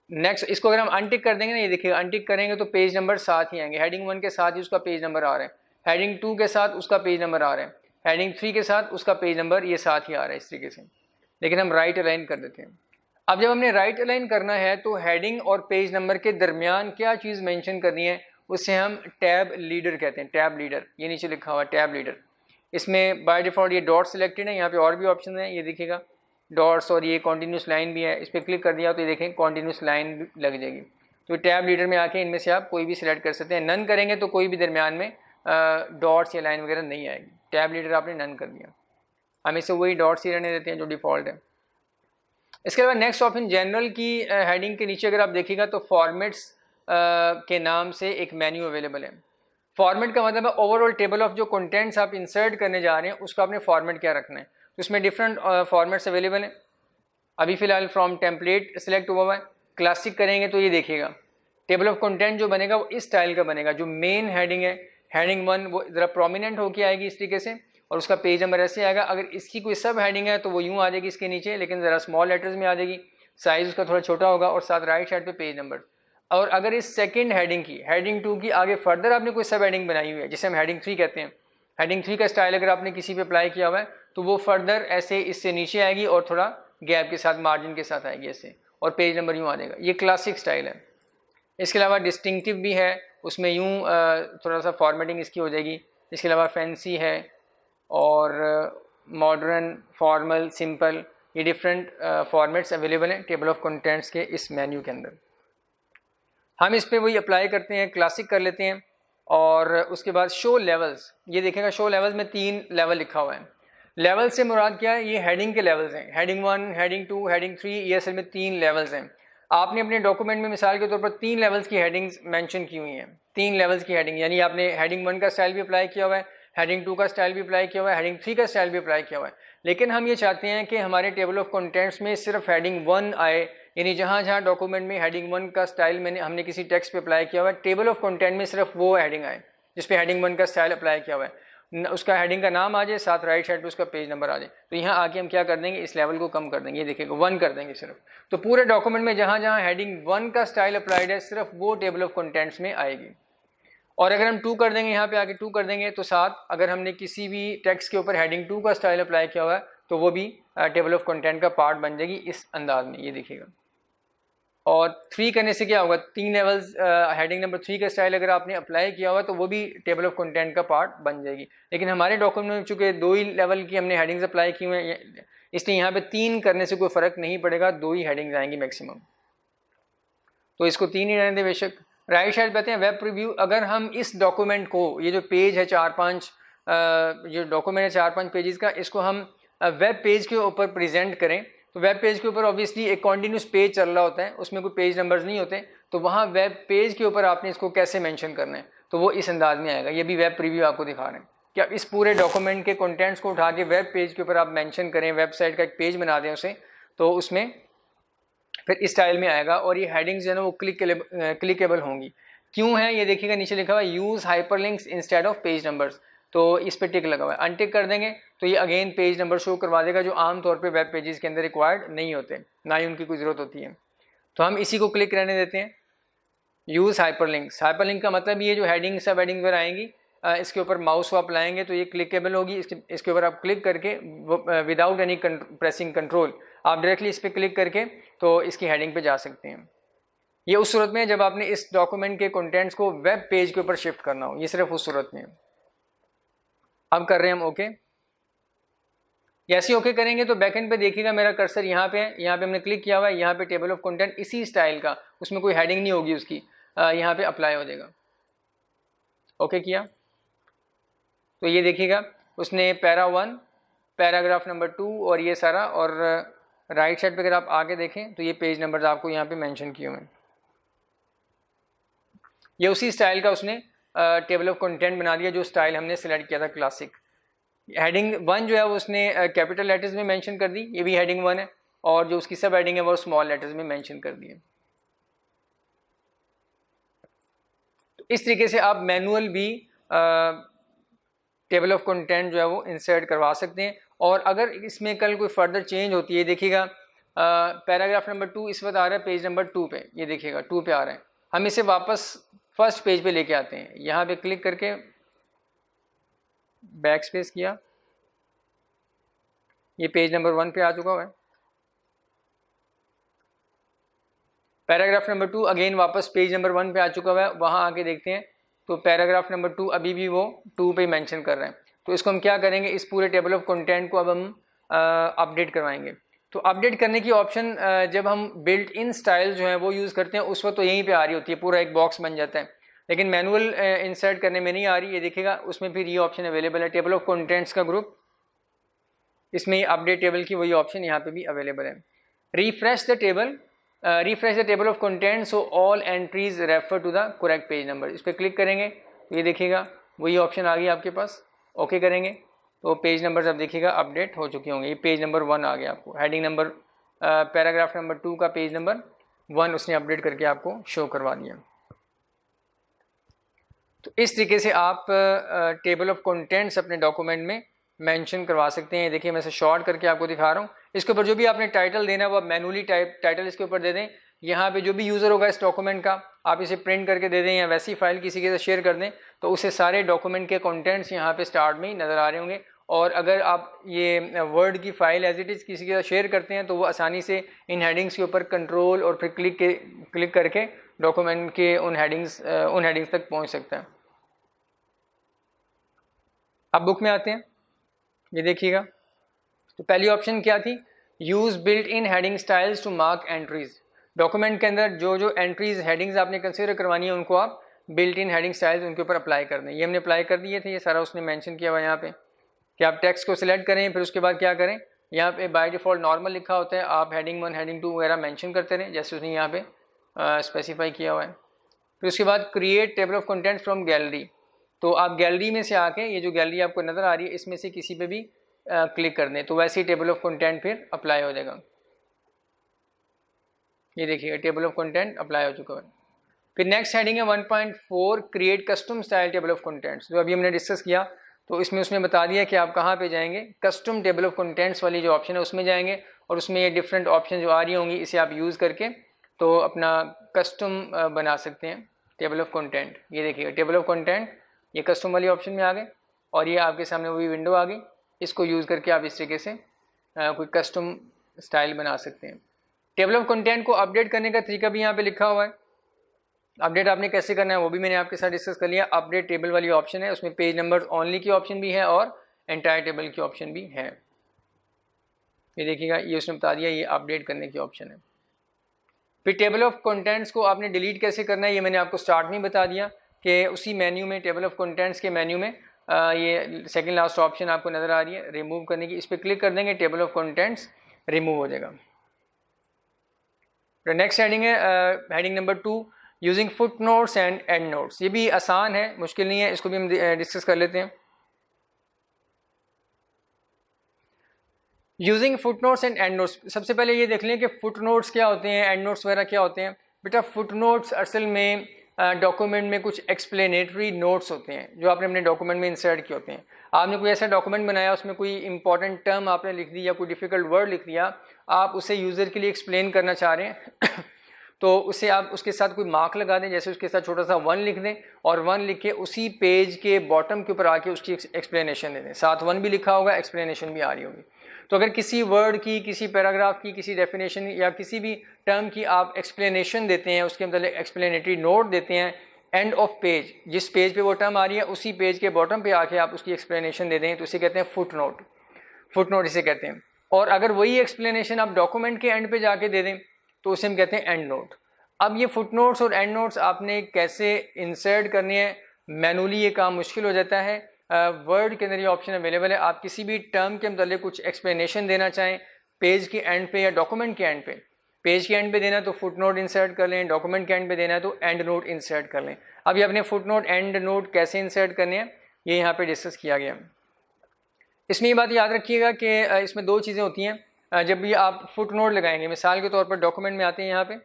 नेक्स्ट इसको अगर हम अनटिक कर देंगे ना, ये देखिए अनटिक करेंगे तो पेज नंबर साथ ही आएंगे, हेडिंग 1 के साथ ही उसका पेज नंबर आ रहा है, हेडिंग 2 के साथ उसका पेज नंबर आ रहा है, हेडिंग 3 के साथ उसका पेज नंबर ये साथ ही आ रहा है इस तरीके से, लेकिन हम राइट अलाइन कर देते हैं। अब जब हमने राइट अलाइन करना है तो हेडिंग और पेज नंबर के दरमियान क्या चीज़ मेंशन करनी है, उससे हम टैब लीडर कहते हैं, टैब लीडर, ये नीचे लिखा हुआ टैब लीडर। इसमें बाय डिफ़ॉल्ट ये डॉट सिलेक्टेड है, यहाँ पे और भी ऑप्शन है, ये देखिएगा डॉट्स और ये कॉन्टीन्यूस लाइन भी है, इस पर क्लिक कर दिया तो ये देखें कॉन्टीन्यूस लाइन भी लग जाएगी। तो टैब लीडर में आके इनमें से आप कोई भी सिलेक्ट कर सकते हैं, नन करेंगे तो कोई भी दरमियान में डॉट्स या लाइन वगैरह नहीं आएगी, टैब लीडर आपने नन कर दिया, हम इसे वही डॉट्स ही रहने देते हैं जो डिफ़ॉल्ट है। इसके अलावा नेक्स्ट ऑप्शन जनरल की हेडिंग के नीचे अगर आप देखिएगा तो फॉर्मेट्स के नाम से एक मेन्यू अवेलेबल है। फॉर्मेट का मतलब है ओवरऑल टेबल ऑफ जो कंटेंट्स आप इंसर्ट करने जा रहे हैं उसका आपने फॉर्मेट क्या रखना है, तो इसमें डिफरेंट फॉर्मेट्स अवेलेबल हैं। अभी फ़िलहाल फ्रॉम टेम्पलेट सेलेक्ट हुआ हुआ है, क्लासिक करेंगे तो ये देखिएगा टेबल ऑफ कंटेंट जो बनेगा वो इस स्टाइल का बनेगा, जो मेन हेडिंग है हेडिंग 1 वो ज़रा प्रोमिनेंट होकर आएगी इस तरीके से और उसका पेज नंबर ऐसे आएगा। अगर इसकी कोई सब हेडिंग है तो वो यूँ आ जाएगी इसके नीचे, लेकिन ज़रा स्मॉल लेटर्स में आ जाएगी, साइज़ उसका थोड़ा छोटा होगा और साथ राइट साइड पे पेज नंबर। और अगर इस सेकंड हेडिंग की हेडिंग 2 की आगे फर्दर आपने कोई सब हेडिंग बनाई हुई है जिसे हम हेडिंग 3 कहते हैं, हेडिंग 3 का स्टाइल अगर आपने किसी पे अप्लाई किया हुआ है तो वो फर्दर ऐसे इससे नीचे आएगी और थोड़ा गैप के साथ मार्जिन के साथ आएगी ऐसे, और पेज नंबर यूँ आ जाएगा, ये क्लासिक स्टाइल है। इसके अलावा डिस्टिंक्टिव भी है, उसमें यूँ थोड़ा सा फॉर्मेटिंग इसकी हो जाएगी। इसके अलावा फैंसी है और मॉडर्न, फॉर्मल, सिंपल, ये डिफरेंट फॉर्मेट्स अवेलेबल हैं टेबल ऑफ कंटेंट्स के इस मेन्यू के अंदर। हम इस पर वही अप्लाई करते हैं, क्लासिक कर लेते हैं और उसके बाद शो लेवल्स, ये देखेगा शो लेवल्स में 3 लेवल लिखा हुआ है। लेवल से मुराद क्या है, ये हेडिंग के लेवल्स हैं, हेडिंग 1, हेडिंग 2, हेडिंग 3, ये असल में 3 लेवल्स हैं। आपने अपने डॉक्यूमेंट में मिसाल के तौर पर 3 लेवल्स की हेडिंग्स मेंशन की हुई हैं, 3 लेवल्स की हेडिंग, यानी आपने हेडिंग 1 का स्टाइल भी अप्लाई किया हुआ है, हेडिंग 2 का स्टाइल भी अप्लाई किया हुआ है, हेडिंग 3 का स्टाइल भी अप्लाई किया हुआ है, लेकिन हम ये चाहते हैं कि हमारे टेबल ऑफ कंटेंट्स में सिर्फ हेडिंग 1 आए, यानी जहाँ जहाँ डॉक्यूमेंट में हेडिंग 1 का स्टाइल हमने किसी टेक्स्ट पे अप्लाई किया हुआ है, टेबल ऑफ कंटेंट में सिर्फ वो हेडिंग आए जिस पे हेडिंग 1 का स्टाइल अप्लाई किया हुआ है, उसका हेडिंग का नाम आ जाए, साथ राइट साइड पे उसका पेज नंबर आ जाए। तो यहाँ आके हम क्या कर देंगे, इस लेवल को कम कर देंगे, ये देखिएगा 1 कर देंगे सिर्फ, तो पूरे डॉक्यूमेंट में जहाँ जहाँ हेडिंग 1 का स्टाइल अप्लाइड है सिर्फ वो टेबल ऑफ कंटेंट्स में आएगी। और अगर हम 2 कर देंगे, यहाँ पे आके 2 कर देंगे तो साथ अगर हमने किसी भी टेक्स्ट के ऊपर हेडिंग 2 का स्टाइल अप्लाई किया हुआ है तो वो भी टेबल ऑफ कंटेंट का पार्ट बन जाएगी इस अंदाज में, ये देखिएगा। और 3 करने से क्या होगा, 3 लेवल्स हेडिंग नंबर 3 का स्टाइल अगर आपने अप्लाई किया हुआ तो वो भी टेबल ऑफ कंटेंट का पार्ट बन जाएगी, लेकिन हमारे डॉक्यूमेंट में चूँकि 2 ही लेवल की हमने हेडिंग्स अप्लाई की हुई हैं इसलिए यहाँ पे 3 करने से कोई फ़र्क नहीं पड़ेगा, 2 ही हेडिंग्स आएंगी मैक्सिमम, तो इसको 3 ही रहने दें बेशक। राइट साइड कहते हैं वेब प्रीव्यू, अगर हम इस डॉक्यूमेंट को, ये जो पेज है 4-5 जो डॉक्यूमेंट है 4-5 पेजेस का, इसको हम वेब पेज के ऊपर प्रेजेंट करें तो वेब पेज के ऊपर ऑब्वियसली एक कॉन्टीन्यूस पेज चल रहा होता है, उसमें कोई पेज नंबर्स नहीं होते, तो वहाँ वेब पेज के ऊपर आपने इसको कैसे मेंशन करना है, तो वो इस अंदाज में आएगा। ये भी वेब प्रीव्यू आपको दिखा रहे हैं कि आप इस पूरे डॉक्यूमेंट के कंटेंट्स को उठा के वेब पेज के ऊपर आप मेंशन करें, वेबसाइट का एक पेज बना दें उसे, तो उसमें फिर इस स्टाइल में आएगा और ये हेडिंग्स जो है ना वो क्लिकेबल होंगी। क्यों है ये देखिएगा, नीचे लिखा हुआ है use hyperlinks instead of page numbers, तो इस पर टिक लगा हुआ है, अनटिक कर देंगे तो ये अगेन पेज नंबर शो करवा देगा जो आमतौर पे वेब पेजेस के अंदर रिक्वायर्ड नहीं होते, ना ही उनकी कोई ज़रूरत होती है। तो हम इसी को क्लिक रहने देते हैं, यूज़ हाइपरलिंक्स। हाइपरलिंक का मतलब ये जो हेडिंग सब हेडिंग पर आएंगी इसके ऊपर माउस स्वाप लाएंगे तो ये क्लिकेबल होगी, इसके ऊपर आप क्लिक करके विदाउट एनी प्रेसिंग कंट्रोल आप डायरेक्टली इस पर क्लिक करके तो इसकी हेडिंग पे जा सकते हैं। ये उस सूरत में जब आपने इस डॉक्यूमेंट के कंटेंट्स को वेब पेज के ऊपर शिफ्ट करना हो, ये सिर्फ उस सूरत में। अब कर रहे हैं हम ओके, जैसे ओके करेंगे तो बैकएंड पे देखिएगा मेरा कर्सर यहाँ पे है, यहाँ पे हमने क्लिक किया हुआ है, यहाँ पे टेबल ऑफ कंटेंट इसी स्टाइल का, उसमें कोई हेडिंग नहीं होगी उसकी, यहाँ पे अप्लाई हो जाएगा। ओके किया तो ये देखिएगा उसने पैरा 1, पैराग्राफ नंबर 2 और ये सारा, और राइट साइड पे अगर आप आगे देखें तो ये पेज नंबर्स आपको यहाँ पे मेंशन किए हुए हैं। ये उसी स्टाइल का उसने टेबल ऑफ कंटेंट बना दिया जो स्टाइल हमने सिलेक्ट किया था क्लासिक। हेडिंग 1 जो है वो उसने कैपिटल लेटर्स में मेंशन कर दी, ये भी हेडिंग 1 है, और जो उसकी सब हेडिंग है वो स्मॉल लेटर्स में मेंशन कर दी है। तो इस तरीके से आप मैनुअल भी टेबल ऑफ कंटेंट जो है वो इंसर्ट करवा सकते हैं। और अगर इसमें कल कोई फर्दर चेंज होती है, देखिएगा पैराग्राफ नंबर 2 इस वक्त आ रहा है पेज नंबर 2 पे, ये देखिएगा 2 पे आ रहा है, हम इसे वापस फर्स्ट पेज पे लेके आते हैं। यहाँ पे क्लिक करके बैक स्पेस किया, ये पेज नंबर 1 पे आ चुका हुआ है। पैराग्राफ नंबर 2 अगेन वापस पेज नंबर 1 पे आ चुका हुआ है। वहाँ आके देखते हैं तो पैराग्राफ नंबर 2 अभी भी वो 2 पे मेंशन कर रहे हैं। तो इसको हम क्या करेंगे, इस पूरे टेबल ऑफ कंटेंट को अब हम अपडेट करवाएंगे। तो अपडेट करने की ऑप्शन जब हम बिल्ट इन स्टाइल जो है वो यूज़ करते हैं उस वक्त तो यहीं पे आ रही होती है, पूरा एक बॉक्स बन जाता है, लेकिन मैनुअल इंसर्ट करने में नहीं आ रही। ये देखिएगा उसमें फिर ये ऑप्शन अवेलेबल है, टेबल ऑफ कंटेंट्स का ग्रुप, इसमें अपडेट टेबल की वही ऑप्शन यहाँ पे भी अवेलेबल है। Refresh the table of content so all entries refer to the correct page number, इस पर क्लिक करेंगे तो ये देखिएगा वही ऑप्शन आ गई आपके पास। ओके करेंगे तो पेज नंबर्स अब देखिएगा अपडेट हो चुके होंगे। ये पेज नंबर 1 आ गया आपको, हेडिंग नंबर पैराग्राफ नंबर 2 का पेज नंबर 1 उसने अपडेट करके आपको शो करवा दिया। तो इस तरीके से आप टेबल ऑफ कंटेंट्स अपने डॉक्यूमेंट में मेंशन करवा सकते हैं। देखिए मैं इसे शॉर्ट करके आपको दिखा रहा हूँ। इसके ऊपर जो भी आपने टाइटल देना है वो आप मैनुअली टाइटल इसके ऊपर दे दें। यहाँ पे जो भी यूज़र होगा इस डॉक्यूमेंट का आप इसे प्रिंट करके दे दें या वैसी फाइल किसी के साथ शेयर कर दें तो उसे सारे डॉक्यूमेंट के कंटेंट्स यहाँ पे स्टार्ट में ही नज़र आ रहे होंगे। और अगर आप ये वर्ड की फ़ाइल एज इट इज़ किसी के साथ शेयर करते हैं तो वो आसानी से इन हेडिंग्स के ऊपर कंट्रोल और फिर क्लिक करके डॉक्यूमेंट के उन हेडिंग्स तक पहुँच सकता है। अब बुक में आते हैं, ये देखिएगा। तो पहली ऑप्शन क्या थी, use built in heading styles to mark entries. Document के अंदर जो जो एंट्रीज हेडिंग्स आपने कंसीडर करवानी है उनको आप बिल्ट इन हेडिंग स्टाइल्स उनके ऊपर अप्लाई कर दें। ये हमने अप्लाई कर दिए थे, ये सारा उसने मेंशन किया हुआ है यहाँ पे कि आप टेक्स्ट को सिलेक्ट करें, फिर उसके बाद क्या करें, यहाँ पे बाय डिफ़ॉल्ट नॉर्मल लिखा होता है, आप हेडिंग 1 हेडिंग 2 वगैरह मेंशन करते रहें जैसे उसने यहाँ पे स्पेसिफाई किया हुआ है। फिर उसके बाद create table of contents from gallery, तो आप गैलरी में से आके ये जो गैलरी आपको नज़र आ रही है इसमें से किसी पे भी क्लिक कर दें तो वैसे ही टेबल ऑफ कंटेंट फिर अप्लाई हो जाएगा। ये देखिए टेबल ऑफ कंटेंट अप्लाई हो चुका है। फिर नेक्स्ट हेडिंग है 1.4 create custom style table of contents, जो अभी हमने डिस्कस किया। तो इसमें उसने बता दिया कि आप कहाँ पे जाएंगे, कस्टम टेबल ऑफ कंटेंट्स वाली जो ऑप्शन है उसमें जाएंगे और उसमें ये डिफरेंट ऑप्शन जो आ रही होंगी इसे आप यूज़ करके तो अपना कस्टम बना सकते हैं टेबल ऑफ कंटेंट। ये देखिए टेबल ऑफ कंटेंट ये कस्टम वाली ऑप्शन में आ गए और ये आपके सामने वही विंडो आ गई। इसको यूज़ करके आप इस तरीके से कोई कस्टम स्टाइल बना सकते हैं। टेबल ऑफ कंटेंट को अपडेट करने का तरीका भी यहाँ पे लिखा हुआ है। अपडेट आपने कैसे करना है वो भी मैंने आपके साथ डिस्कस कर लिया। अपडेट टेबल वाली ऑप्शन है, उसमें पेज नंबर ओनली की ऑप्शन भी है और एंटायर टेबल की ऑप्शन भी है। ये देखिएगा ये उसने बता दिया, ये अपडेट करने की ऑप्शन है। फिर टेबल ऑफ कंटेंट्स को आपने डिलीट कैसे करना है ये मैंने आपको स्टार्ट में बता दिया कि उसी मेन्यू में टेबल ऑफ कंटेंट्स के मेन्यू में ये सेकंड लास्ट ऑप्शन आपको नज़र आ रही है रिमूव करने की, इस पर क्लिक कर देंगे टेबल ऑफ कंटेंट्स रिमूव हो जाएगा। नेक्स्ट हेडिंग है heading number 2 using foot notes and and notes. ये भी आसान है, मुश्किल नहीं है, इसको भी हम डिस्कस कर लेते हैं। Using foot notes and and notes, सबसे पहले ये देख लें कि फुट नोट्स क्या होते हैं, एंड नोट्स वगैरह क्या होते हैं। बेटा फुट नोट्स असल में डॉक्यूमेंट में कुछ एक्सप्लेनेटरी नोट्स होते हैं जो आपने अपने डॉक्यूमेंट में इंसर्ट किए होते हैं। आपने कोई ऐसा डॉक्यूमेंट बनाया उसमें कोई इंपॉर्टेंट टर्म आपने लिख दी या कोई डिफ़िकल्ट वर्ड लिख दिया, आप उसे यूज़र के लिए एक्सप्लेन करना चाह रहे हैं तो उसे आप उसके साथ कोई मार्क लगा दें, जैसे उसके साथ छोटा सा 1 लिख दें और 1 लिख के उसी पेज के बॉटम के ऊपर आके उसकी एक्सप्लेनेशन दे दें। साथ 1 भी लिखा होगा, एक्सप्लेनेशन भी आ रही होगी। तो अगर किसी वर्ड की, किसी पैराग्राफ की, किसी डेफिनेशन या किसी भी टर्म की आप एक्सप्लेनेशन देते हैं, उसके मतलब एक्सप्लेनेटरी नोट देते हैं, एंड ऑफ पेज जिस पेज पे वो टर्म आ रही है उसी पेज के बॉटम पे आके आप उसकी एक्सप्लेनेशन दे दें तो इसे कहते हैं फुट नोट। फुट नोट इसे कहते हैं। और अगर वही एक्सप्लेनेशन आप डॉक्यूमेंट के एंड पे जाके दे दें तो उसे हम कहते हैं एंड नोट। अब ये फुट नोट्स और एंड नोट्स आपने कैसे इंसर्ट करनी है, मैनुअली ये काम मुश्किल हो जाता है। वर्ड के अंदर ये ऑप्शन अवेलेबल है, आप किसी भी टर्म के मतलब कुछ एक्सप्लेनेशन देना चाहें पेज के एंड पे या डॉक्यूमेंट के एंड पे। पेज के एंड पे देना है तो फुट नोट इंसर्ट कर लें, डॉक्यूमेंट के एंड पे देना है तो एंड नोट इंसर्ट कर लें। अभी अपने फुट नोट एंड नोट कैसे इंसर्ट करने हैं ये यहाँ पे डिस्कस किया गया। इसमें ये बात याद रखिएगा कि इसमें दो चीज़ें होती हैं जब भी आप फुट नोट लगाएंगे। मिसाल के तौर पर डॉक्यूमेंट में आते हैं, यहाँ पे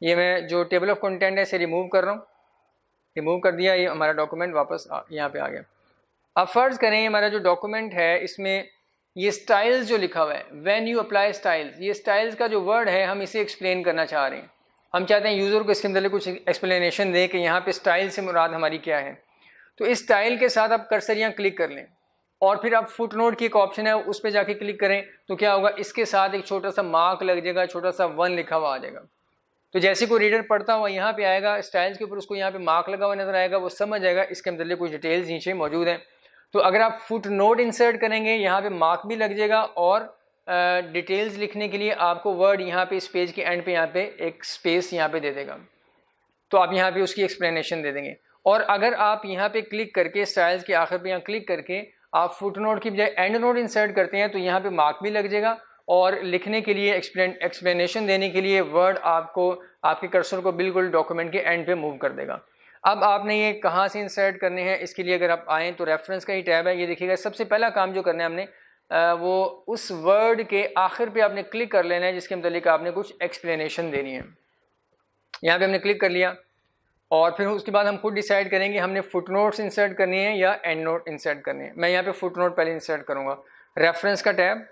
ये मैं जो टेबल ऑफ कंटेंट है इसे रिमूव कर रहा हूँ, रिमूव कर दिया, ये हमारा डॉक्यूमेंट वापस यहाँ पे आ गया। अब फ़र्ज़ करें हमारा जो डॉक्यूमेंट है इसमें ये स्टाइल्स जो लिखा हुआ है, व्हेन यू अप्लाई स्टाइल्स, ये स्टाइल्स का जो वर्ड है हम इसे एक्सप्लेन करना चाह रहे हैं। हम चाहते हैं यूज़र को इसके अंदर कुछ एक्सप्लेनेशन दें कि यहाँ पे स्टाइल से मुराद हमारी क्या है। तो इस स्टाइल के साथ आप कर्सर यहाँ क्लिक कर लें और फिर आप फुट नोट की एक ऑप्शन है उस पर जाके क्लिक करें तो क्या होगा, इसके साथ एक छोटा सा मार्क लग जाएगा, छोटा सा 1 लिखा हुआ आ जाएगा। तो जैसे कोई रीडर पढ़ता हुआ यहाँ पे आएगा, स्टाइल्स के ऊपर उसको यहाँ पे मार्क लगा हुआ नजर आएगा, वो समझ जाएगा इसके अंदर कुछ डिटेल्स नीचे मौजूद हैं। तो अगर आप फुट नोट इंसर्ट करेंगे यहाँ पे मार्क भी लग जाएगा और डिटेल्स लिखने के लिए आपको वर्ड यहाँ पे इस पेज के एंड पे यहाँ पे एक स्पेस यहाँ पे दे देगा, तो आप यहाँ पे उसकी एक्सप्लेनेशन दे देंगे। और अगर आप यहाँ पे क्लिक करके स्टाइल्स के आखिर पे यहाँ क्लिक करके आप फुट नोट की बजाय एंड नोट इंसर्ट करते हैं तो यहाँ पे मार्क भी लग जाएगा और लिखने के लिए एक्सप्लेनेशन देने के लिए वर्ड आपको आपके कर्सर को बिल्कुल डॉक्यूमेंट के एंड पे मूव कर देगा। अब आपने ये कहाँ से इंसर्ट करने हैं, इसके लिए अगर आप आएँ तो रेफरेंस का ही टैब है, ये देखिएगा। सबसे पहला काम जो करना है हमने वो उस वर्ड के आखिर पे आपने क्लिक कर लेना है जिसके मतलब आपने कुछ एक्सप्लेनेशन देनी है। यहाँ पे हमने क्लिक कर लिया और फिर उसके बाद हम खुद डिसाइड करेंगे हमने फुट नोट्स इंसर्ट करनी है या एंड नोट इंसर्ट करनी है। मैं यहाँ पे फुट नोट पहले इंसर्ट करूँगा, रेफरेंस का टैब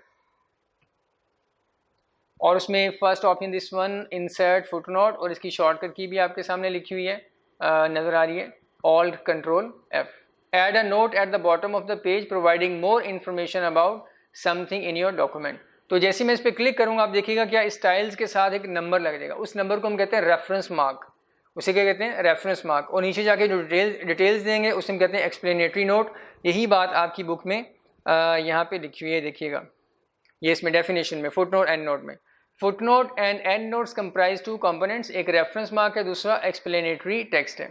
और उसमें first option this one insert foot note और इसकी शॉर्टकट की भी आपके सामने लिखी हुई है, नज़र आ रही है, alt control F। Add a note at the bottom of the page providing more information about something in your document. तो जैसे मैं इस पर क्लिक करूँगा आप देखिएगा क्या स्टाइल्स के साथ एक नंबर लग जाएगा, उस नंबर को हम कहते हैं रेफरेंस मार्क, उसे क्या कहते हैं, रेफरेंस मार्क। और नीचे जाके जो डिटेल्स देंगे उसे हम कहते हैं एक्सप्लेनेटरी नोट। यही बात आपकी बुक में यहाँ पे लिखी हुई है, देखिएगा ये इसमें डेफिनेशन में फुट नोट एंड नोट में। Foot note and and notes comprise 2 components, एक रेफरेंस मार्क है, दूसरा एक्सप्लेनेटरी टेक्स्ट है।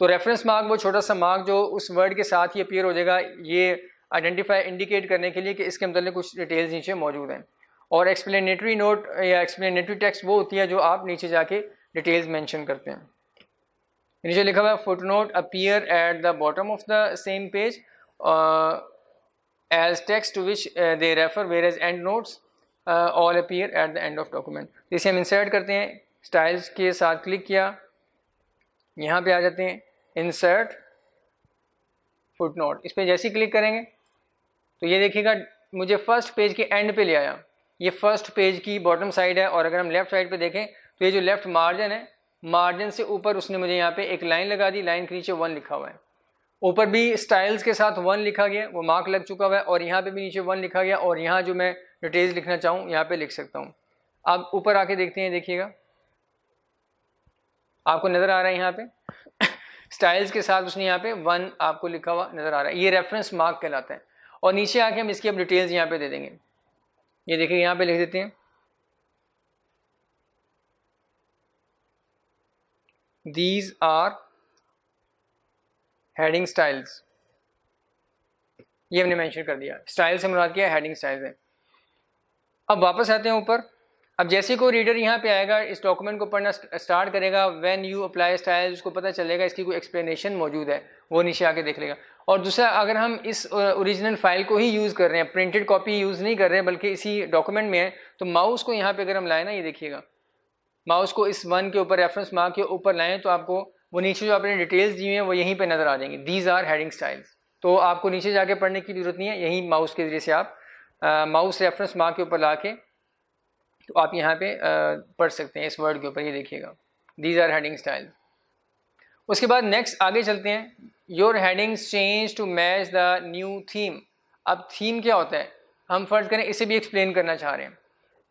तो रेफरेंस मार्क वो छोटा सा मार्क जो उस वर्ड के साथ ही अपीयर हो जाएगा, ये आइडेंटिफाई इंडिकेट करने के लिए कि इसके मतलब कुछ डिटेल्स नीचे मौजूद हैं। और एक्सप्लेनेटरी नोट या एक्सप्लेनेटरी टेक्स्ट वो होती है जो आप नीचे जाके डिटेल्स मेंशन करते हैं। नीचे लिखा हुआ है footnote appear at the bottom of the same page as text to which they refer, whereas endnotes all appear at the end of document. इसे हम इंसर्ट करते हैं, स्टाइल्स के साथ क्लिक किया, यहाँ पे आ जाते हैं इंसर्ट फुट नोट। इस पर जैसे ही क्लिक करेंगे तो ये देखिएगा मुझे फर्स्ट पेज के एंड पे ले आया, ये फर्स्ट पेज की बॉटम साइड है। और अगर हम लेफ्ट साइड पे देखें तो ये जो लेफ्ट मार्जिन है, मार्जिन से ऊपर उसने मुझे यहाँ पे एक लाइन लगा दी, लाइन के नीचे 1 लिखा हुआ है। ऊपर भी स्टाइल्स के साथ 1 लिखा गया, वो मार्क लग चुका हुआ है, और यहाँ पे भी नीचे 1 लिखा गया, और यहाँ जो मैं डिटेल्स लिखना चाहूँ यहाँ पे लिख सकता हूँ। अब ऊपर आके देखते हैं, देखिएगा आपको नज़र आ रहा है यहाँ पे स्टाइल्स के साथ उसने यहाँ पे 1 आपको लिखा हुआ नज़र आ रहा है, ये रेफरेंस मार्क कहलाता है। और नीचे आके हम इसकी अब डिटेल्स यहाँ पे दे देंगे, ये देखिए यहाँ पे लिख देते हैं These are heading styles, ये हमने मेंशन कर दिया। स्टाइल से मुराद किया हेडिंग स्टाइल्स है। अब वापस आते हैं ऊपर। अब जैसे कोई रीडर यहाँ पे आएगा, इस डॉक्यूमेंट को पढ़ना स्टार्ट करेगा, व्हेन यू अप्लाई स्टाइल, उसको पता चलेगा इसकी कोई एक्सप्लेनेशन मौजूद है, वो नीचे आके देख लेगा। और दूसरा, अगर हम इस ओरिजिनल फाइल को ही यूज़ कर रहे हैं, प्रिंटेड कॉपी यूज़ नहीं कर रहे हैं बल्कि इसी डॉक्यूमेंट में है, तो माउस को यहाँ पे अगर हम लाए ना, ये देखिएगा माउस को इस 1 के ऊपर, रेफरेंस मार्क के ऊपर लाएं, तो आपको वो नीचे जो आपने डिटेल्स दी हुई हैं वो यहीं पे नज़र आ जाएंगी। These are heading styles. तो आपको नीचे जाके पढ़ने की जरूरत नहीं है, यहीं माउस के ज़रिए से आप माउस रेफरेंस मार्क के ऊपर ला के तो आप यहाँ पे पढ़ सकते हैं इस वर्ड के ऊपर, ये देखिएगा दीज आर हेडिंग स्टाइल्स। उसके बाद नेक्स्ट आगे चलते हैं, your headings change to match the new theme. अब थीम क्या होता है, हम फर्ज करें इसे भी एक्सप्लेन करना चाह रहे हैं,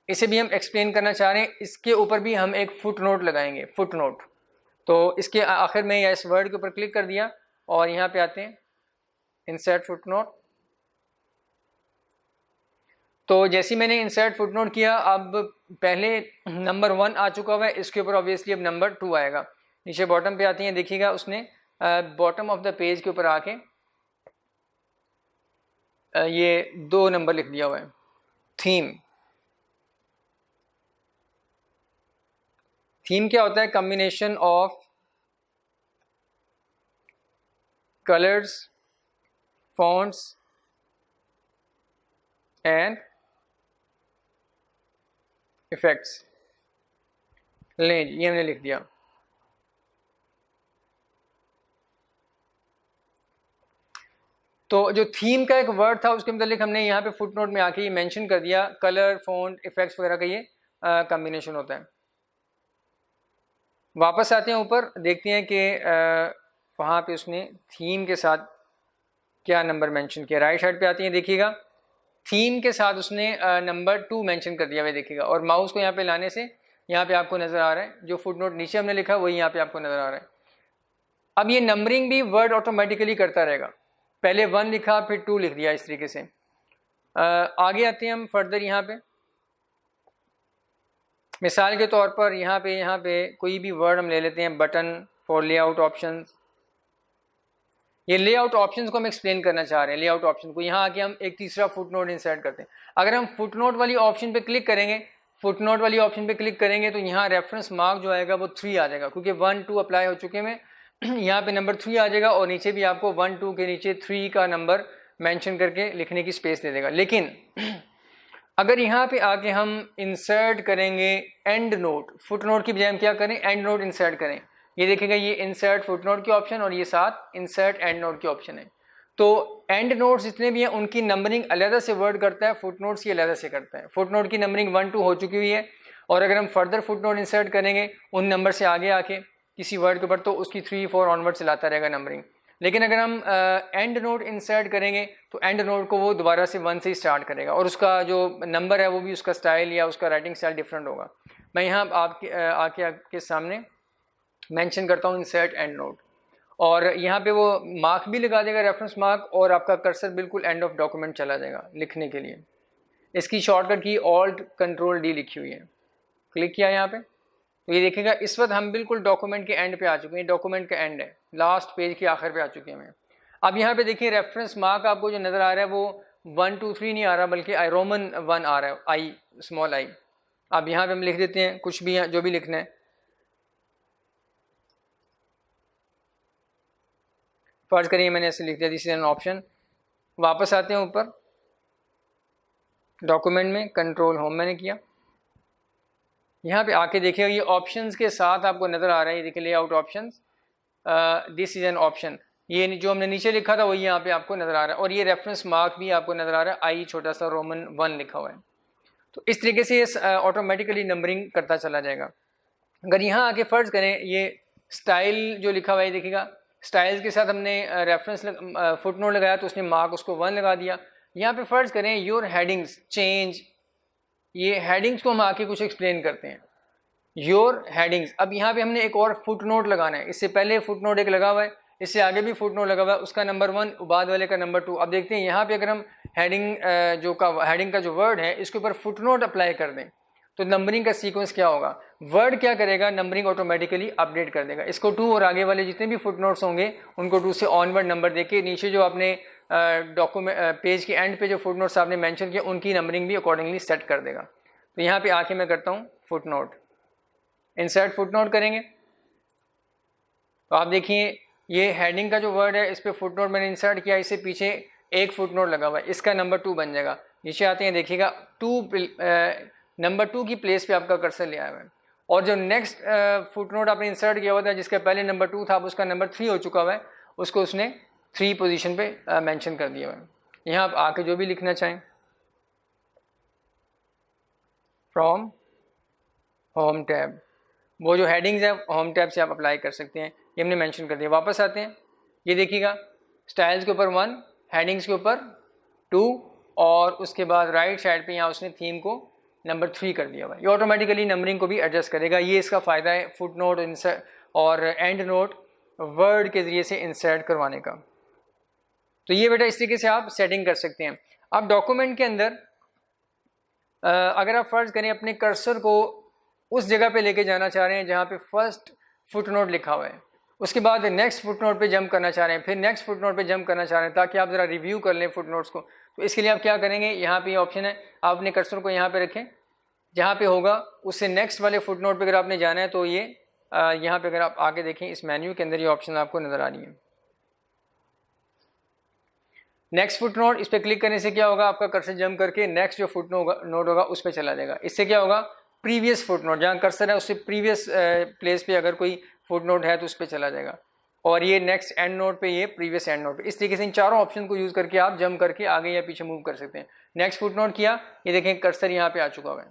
इसे भी हम एक्सप्लेन करना चाह रहे हैं, इसके ऊपर भी हम एक फुट नोट लगाएंगे, फुट नोट। तो इसके आखिर में या इस वर्ड के ऊपर क्लिक कर दिया और यहाँ पे आते हैं इंसर्ट फुट नोट। तो जैसे मैंने इंसर्ट फुट नोट किया, अब पहले नंबर 1 आ चुका हुआ है, इसके ऊपर ऑब्वियसली अब नंबर 2 आएगा। नीचे बॉटम पे आती हैं, देखिएगा उसने बॉटम ऑफ द पेज के ऊपर आके ये 2 नंबर लिख दिया हुआ है। थीम, थीम क्या होता है? Combination of colours, fonts and effects. लें, ये हमने लिख दिया। तो जो थीम का एक वर्ड था उसके मतलब हमने यहाँ पे फुटनोट में आके ये मेंशन कर दिया, कलर, फॉन्ट, इफेक्ट्स वगैरह का ये कॉम्बिनेशन होता है। वापस आते हैं ऊपर, देखते हैं कि वहाँ पे उसने थीम के साथ क्या नंबर मेंशन किया। राइट साइड पे आते हैं, देखिएगा थीम के साथ उसने नंबर 2 मेंशन कर दिया हुआ, देखिएगा। और माउस को यहाँ पे लाने से यहाँ पे आपको नज़र आ रहा है जो फुटनोट नीचे हमने लिखा वही यहाँ पे आपको नज़र आ रहा है। अब ये नंबरिंग भी वर्ड ऑटोमेटिकली करता रहेगा। पहले 1 लिखा, फिर 2 लिख दिया, इस तरीके से। आगे आते हैं हम फर्दर। यहाँ पे मिसाल के तौर पर यहाँ पे कोई भी वर्ड हम ले लेते हैं, बटन फॉर लेआउट ऑप्शंस। ये लेआउट ऑप्शंस को हम एक्सप्लेन करना चाह रहे हैं। लेआउट ऑप्शन को यहाँ आके हम एक तीसरा फुटनोट इंसर्ट करते हैं। अगर हम फुटनोट वाली ऑप्शन पे क्लिक करेंगे, फुटनोट वाली ऑप्शन पे क्लिक करेंगे तो यहाँ रेफरेंस मार्क जो आएगा वो 3 आ जाएगा, क्योंकि 1 2 अप्लाई हो चुके हैं। यहाँ पे नंबर 3 आ जाएगा और नीचे भी आपको 1 2 के नीचे 3 का नंबर मेंशन करके लिखने की स्पेस दे देगा। लेकिन अगर यहाँ पे आके हम इंसर्ट करेंगे एंड नोट, फुटनोट की बजाय हम क्या करें, एंड नोट इंसर्ट करें। ये देखिएगा, ये इंसर्ट फुटनोट की ऑप्शन और ये साथ इंसर्ट एंड नोट की ऑप्शन है। तो एंड नोट्स जितने भी हैं उनकी नंबरिंग अलग से वर्ड करता है, फुटनोट्स की अलग से करता है। फुटनोट की नंबरिंग 1 2 हो चुकी हुई है, और अगर हम फर्दर फुटनोट इंसर्ट करेंगे उन नंबर से आगे आके किसी वर्ड के ऊपर, तो उसकी 3 4 ऑनवर्ड चलाता रहेगा नंबरिंग। लेकिन अगर हम एंड नोट इंसर्ट करेंगे तो एंड नोट को वो दोबारा से 1 से ही स्टार्ट करेगा, और उसका जो नंबर है वो भी, उसका स्टाइल या उसका राइटिंग स्टाइल डिफरेंट होगा। मैं यहाँ आपके सामने मेंशन करता हूँ इंसर्ट एंड नोट, और यहाँ पे वो मार्क भी लगा देगा, रेफरेंस मार्क, और आपका कर्सर बिल्कुल एंड ऑफ डॉक्यूमेंट चला जाएगा लिखने के लिए। इसकी शॉर्टकट की ऑल्ट कंट्रोल डी लिखी हुई है। क्लिक किया यहाँ पे तो ये देखिएगा, इस वक्त हम बिल्कुल डॉक्यूमेंट के एंड पे आ चुके हैं। डॉक्यूमेंट का एंड है, लास्ट पेज के आखिर पे आ चुके हैं। अब यहाँ पे देखिए रेफरेंस मार्क आपको जो नज़र आ रहा है वो 1 2 3 नहीं आ रहा, बल्कि रोमन 1 आ रहा है, आई, स्मॉल आई। अब यहाँ पे हम लिख देते हैं कुछ भी, जो भी लिखना है। फर्ज करिए मैंने ऐसे लिख दिया, दिस इज एन ऑप्शन। वापस आते हैं ऊपर डॉक्यूमेंट में, कंट्रोल होम मैंने किया। यहाँ पे आके देखिएगा ये ऑप्शंस के साथ आपको नज़र आ रहा है, ये देखिए layout options, this is an option. ये जो हमने नीचे लिखा था वही यहाँ पे आपको नज़र आ रहा है, और ये रेफरेंस मार्क भी आपको नज़र आ रहा है, आई छोटा सा रोमन 1 लिखा हुआ है। तो इस तरीके से ये ऑटोमेटिकली नंबरिंग करता चला जाएगा। अगर यहाँ आके फ़र्ज़ करें ये स्टाइल जो लिखा हुआ है, देखिएगा स्टाइल्स के साथ हमने रेफरेंस फुटनोट लगाया तो उसने मार्क उसको 1 लगा दिया। यहाँ पे फ़र्ज़ करें योर हेडिंग्स चेंज, ये हेडिंग्स को हम आके कुछ एक्सप्लेन करते हैं। योर हेडिंग्स, अब यहाँ पे हमने एक और फुटनोट लगाना है। इससे पहले फुटनोट एक लगा हुआ है, इससे आगे भी फुटनोट लगा हुआ है, उसका नंबर 1, बाद वाले का नंबर 2। अब देखते हैं यहाँ पे अगर हम हेडिंग का जो वर्ड है इसके ऊपर फुटनोट अप्लाई कर दें तो नंबरिंग का सीक्वेंस क्या होगा। वर्ड क्या करेगा, नंबरिंग ऑटोमेटिकली अपडेट कर देगा। इसको 2 और आगे वाले जितने भी फुटनोट्स होंगे उनको 2 से ऑनवर्ड नंबर देके नीचे जो आपने डॉक्यूमेंट पेज के एंड पे जो फुटनोट्स आपने मेंशन किया उनकी नंबरिंग भी अकॉर्डिंगली सेट कर देगा। तो यहाँ पे आके मैं करता हूँ फुटनोट, इंसर्ट फुटनोट करेंगे तो आप देखिए ये हेडिंग का जो वर्ड है इस पर फुटनोट मैंने इंसर्ट किया, इससे पीछे एक फुटनोट लगा हुआ है, इसका नंबर 2 बन जाएगा। नीचे आते हैं, देखिएगा नंबर 2 की प्लेस पे आपका कर्सर ले आया हुआ है, और जो नेक्स्ट फुटनोट आपने इंसर्ट किया हुआ था जिसका पहले नंबर 2 था, अब उसका नंबर 3 हो चुका हुआ है, उसको उसने 3 पोजीशन पे मेंशन कर दिया हुआ है। यहाँ आप आके जो भी लिखना चाहें, फ्रॉम होम टैब, वो जो हेडिंग्स है होम टैब से आप अप्लाई कर सकते हैं, ये हमने मेंशन कर दिया। वापस आते हैं, ये देखिएगा स्टाइल्स के ऊपर 1, हेडिंग्स के ऊपर 2, और उसके बाद राइट साइड पे यहाँ उसने थीम को नंबर 3 कर दिया हुआ है। ये ऑटोमेटिकली नंबरिंग को भी एडजस्ट करेगा। ये इसका फ़ायदा है फुट नोट इंसर्ट और एंड नोट वर्ड के ज़रिए से इंसर्ट करवाने का। तो ये बेटा इस तरीके से आप सेटिंग कर सकते हैं। अब डॉक्यूमेंट के अंदर अगर आप फ़र्ज़ करें अपने कर्सर को उस जगह पे लेके जाना चाह रहे हैं जहाँ पे फर्स्ट फुट नोट लिखा हुआ है, उसके बाद नेक्स्ट फुट नोट पर जंप करना चाह रहे हैं, फिर नेक्स्ट फुट नोट पर जंप करना चाह रहे हैं, ताकि आप ज़रा रिव्यू कर लें फुट नोट्स को, तो इसके लिए आप क्या करेंगे, यहाँ पे ऑप्शन है, आप अपने कर्सर को यहाँ पे रखें, जहाँ पे होगा उससे नेक्स्ट वाले फुट नोट पर अगर आपने जाना है तो ये यहाँ पे अगर आप आगे देखें इस मेन्यू के अंदर ये ऑप्शन आपको नज़र आ रही है, नेक्स्ट फुट नोट। इस पर क्लिक करने से क्या होगा, आपका कर्सर जंप करके नेक्स्ट जो फुट नोट होगा उस पर चला जाएगा। इससे क्या होगा, प्रीवियस फुट नोट, जहाँ कर्सर है उससे प्रीवियस प्लेस पे अगर कोई फुट नोट है तो उस पर चला जाएगा, और ये नेक्स्ट एंड नोट पे, ये प्रीवियस एंड नोट पे। इस तरीके से इन चारों ऑप्शन को यूज़ करके आप जंप करके आगे या पीछे मूव कर सकते हैं। नेक्स्ट फुट नोट किया, ये देखें कर्सर यहाँ पे आ चुका हुआ है,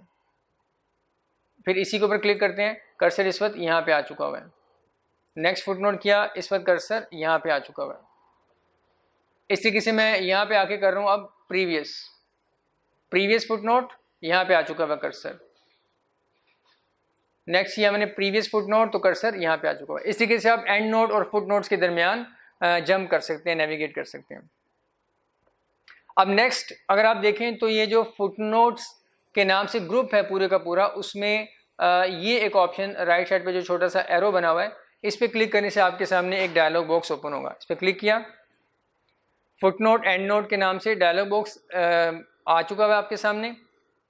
फिर इसी के ऊपर क्लिक करते हैं, कर्सर इस वक्त यहाँ पे आ चुका हुआ है। नेक्स्ट फुट नोट किया, इस वक्त कर्सर यहाँ पे आ चुका हुआ है। इस तरीके से मैं यहाँ पे आके कर रहा हूँ अब प्रीवियस फुट नोट, यहाँ पे आ चुका हुआ कर्सर। नेक्स्ट किया मैंने प्रीवियस फुट नोट, तो कर्सर यहाँ पे आ चुका हुआ है। इस तरीके से आप एंड नोट और फुट नोट्स के दरमियान जंप कर सकते हैं, नेविगेट कर सकते हैं। अब नेक्स्ट अगर आप देखें तो ये जो फुट नोट्स के नाम से ग्रुप है पूरे का पूरा, उसमें ये एक ऑप्शन राइट साइड पे जो छोटा सा एरो बना हुआ है, इस पर क्लिक करने से आपके सामने एक डायलॉग बॉक्स ओपन होगा। इस पर क्लिक किया, फुट नोट एंड नोट के नाम से डायलॉग बॉक्स आ चुका है आपके सामने।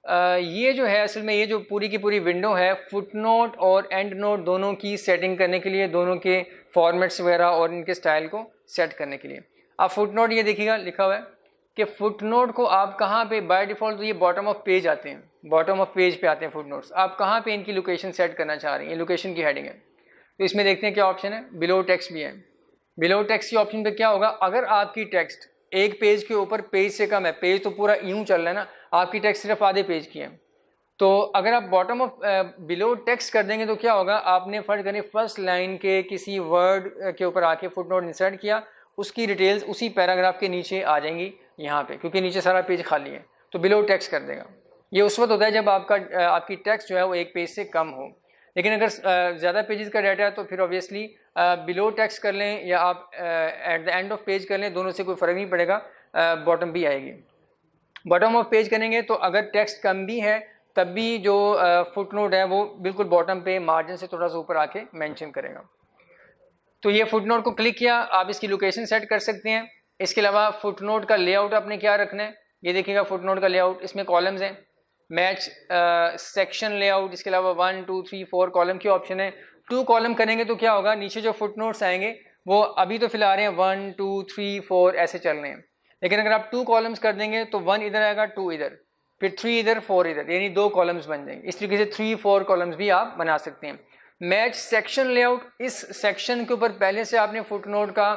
ये जो है असल में ये जो पूरी की पूरी विंडो है फुट नोट और एंड नोट दोनों की सेटिंग करने के लिए, दोनों के फॉर्मेट्स वगैरह और इनके स्टाइल को सेट करने के लिए। अब फुट नोट ये देखिएगा लिखा हुआ है कि फुट नोट को आप कहाँ पे, बाय डिफ़ॉल्ट तो ये बॉटम ऑफ पेज आते हैं, बॉटम ऑफ पेज पे आते हैं फुट नोट्स। आप कहाँ पे इनकी लोकेशन सेट करना चाह रहे हैं, लोकेशन की हेडिंग है। तो इसमें देखते हैं क्या ऑप्शन है, बिलो टेक्स्ट भी है। बिलो टेक्स्ट की ऑप्शन पे क्या होगा, अगर आपकी टेक्स्ट एक पेज के ऊपर पेज से कम है, पेज तो पूरा यूं चल रहा है ना, आपकी टेक्स्ट सिर्फ आधे पेज की है, तो अगर आप बॉटम ऑफ बिलो टेक्स्ट कर देंगे तो क्या होगा, आपने फर्ज करें फर्स्ट लाइन के किसी वर्ड के ऊपर आके फुट नोट इंसर्ट किया, उसकी डिटेल्स उसी पैराग्राफ के नीचे आ जाएंगी यहाँ पे, क्योंकि नीचे सारा पेज खाली है, तो बिलो टेक्स्ट कर देगा। ये उस वक्त होता है जब आपकी टेक्स्ट जो है वो एक पेज से कम हो। लेकिन अगर ज़्यादा पेजेस का डाटा है तो फिर ऑब्वियसली बिलो टेक्स्ट कर लें या आप eight the end of page कर लें, दोनों से कोई फ़र्क नहीं पड़ेगा, बॉटम भी आएगी। बॉटम ऑफ पेज करेंगे तो अगर टेक्स्ट कम भी है तब भी जो फुट नोट है वो बिल्कुल बॉटम पे मार्जिन से थोड़ा सा ऊपर आके मेंशन करेगा। तो ये फुट नोट को क्लिक किया, आप इसकी लोकेशन सेट कर सकते हैं। इसके अलावा फुट नोट का लेआउट आपने क्या रखना है, ये देखिएगा फुट नोट का लेआउट, इसमें कॉलम्स हैं, मैच सेक्शन लेआउट, इसके अलावा 1 2 3 4 कॉलम की ऑप्शन है। 2 कॉलम करेंगे तो क्या होगा, नीचे जो फुट नोट्स आएंगे वो अभी तो फिलहाल हैं 1 2 3 4 ऐसे चल रहे हैं, लेकिन अगर आप 2 कॉलम्स कर देंगे तो 1 इधर आएगा, 2 इधर, फिर 3 इधर, 4 इधर, यानी 2 कॉलम्स बन जाएंगे। इस तरीके से 3 4 कॉलम्स भी आप बना सकते हैं। मैच सेक्शन लेआउट, इस सेक्शन के ऊपर पहले से आपने फुट नोट का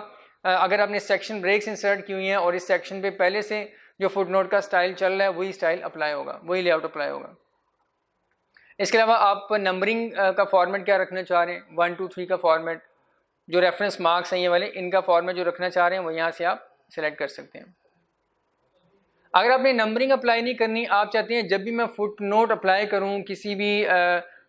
अगर आपने सेक्शन ब्रेक्स इंसर्ट की हुई हैं और इस सेक्शन पे पहले से जो फुट नोट का स्टाइल चल रहा है वही स्टाइल अप्लाई होगा, वही लेआउट अप्लाई होगा। इसके अलावा आप नंबरिंग का फॉर्मेट क्या रखना चाह रहे हैं, 1 2 3 का फॉर्मेट, जो रेफरेंस मार्क्स हैं ये वाले, इनका फॉर्मेट जो रखना चाह रहे हैं वो यहाँ से आप सेलेक्ट कर सकते हैं। अगर आपने नंबरिंग अप्लाई नहीं करनी, आप चाहते हैं जब भी मैं फुट नोट अप्लाई करूँ किसी भी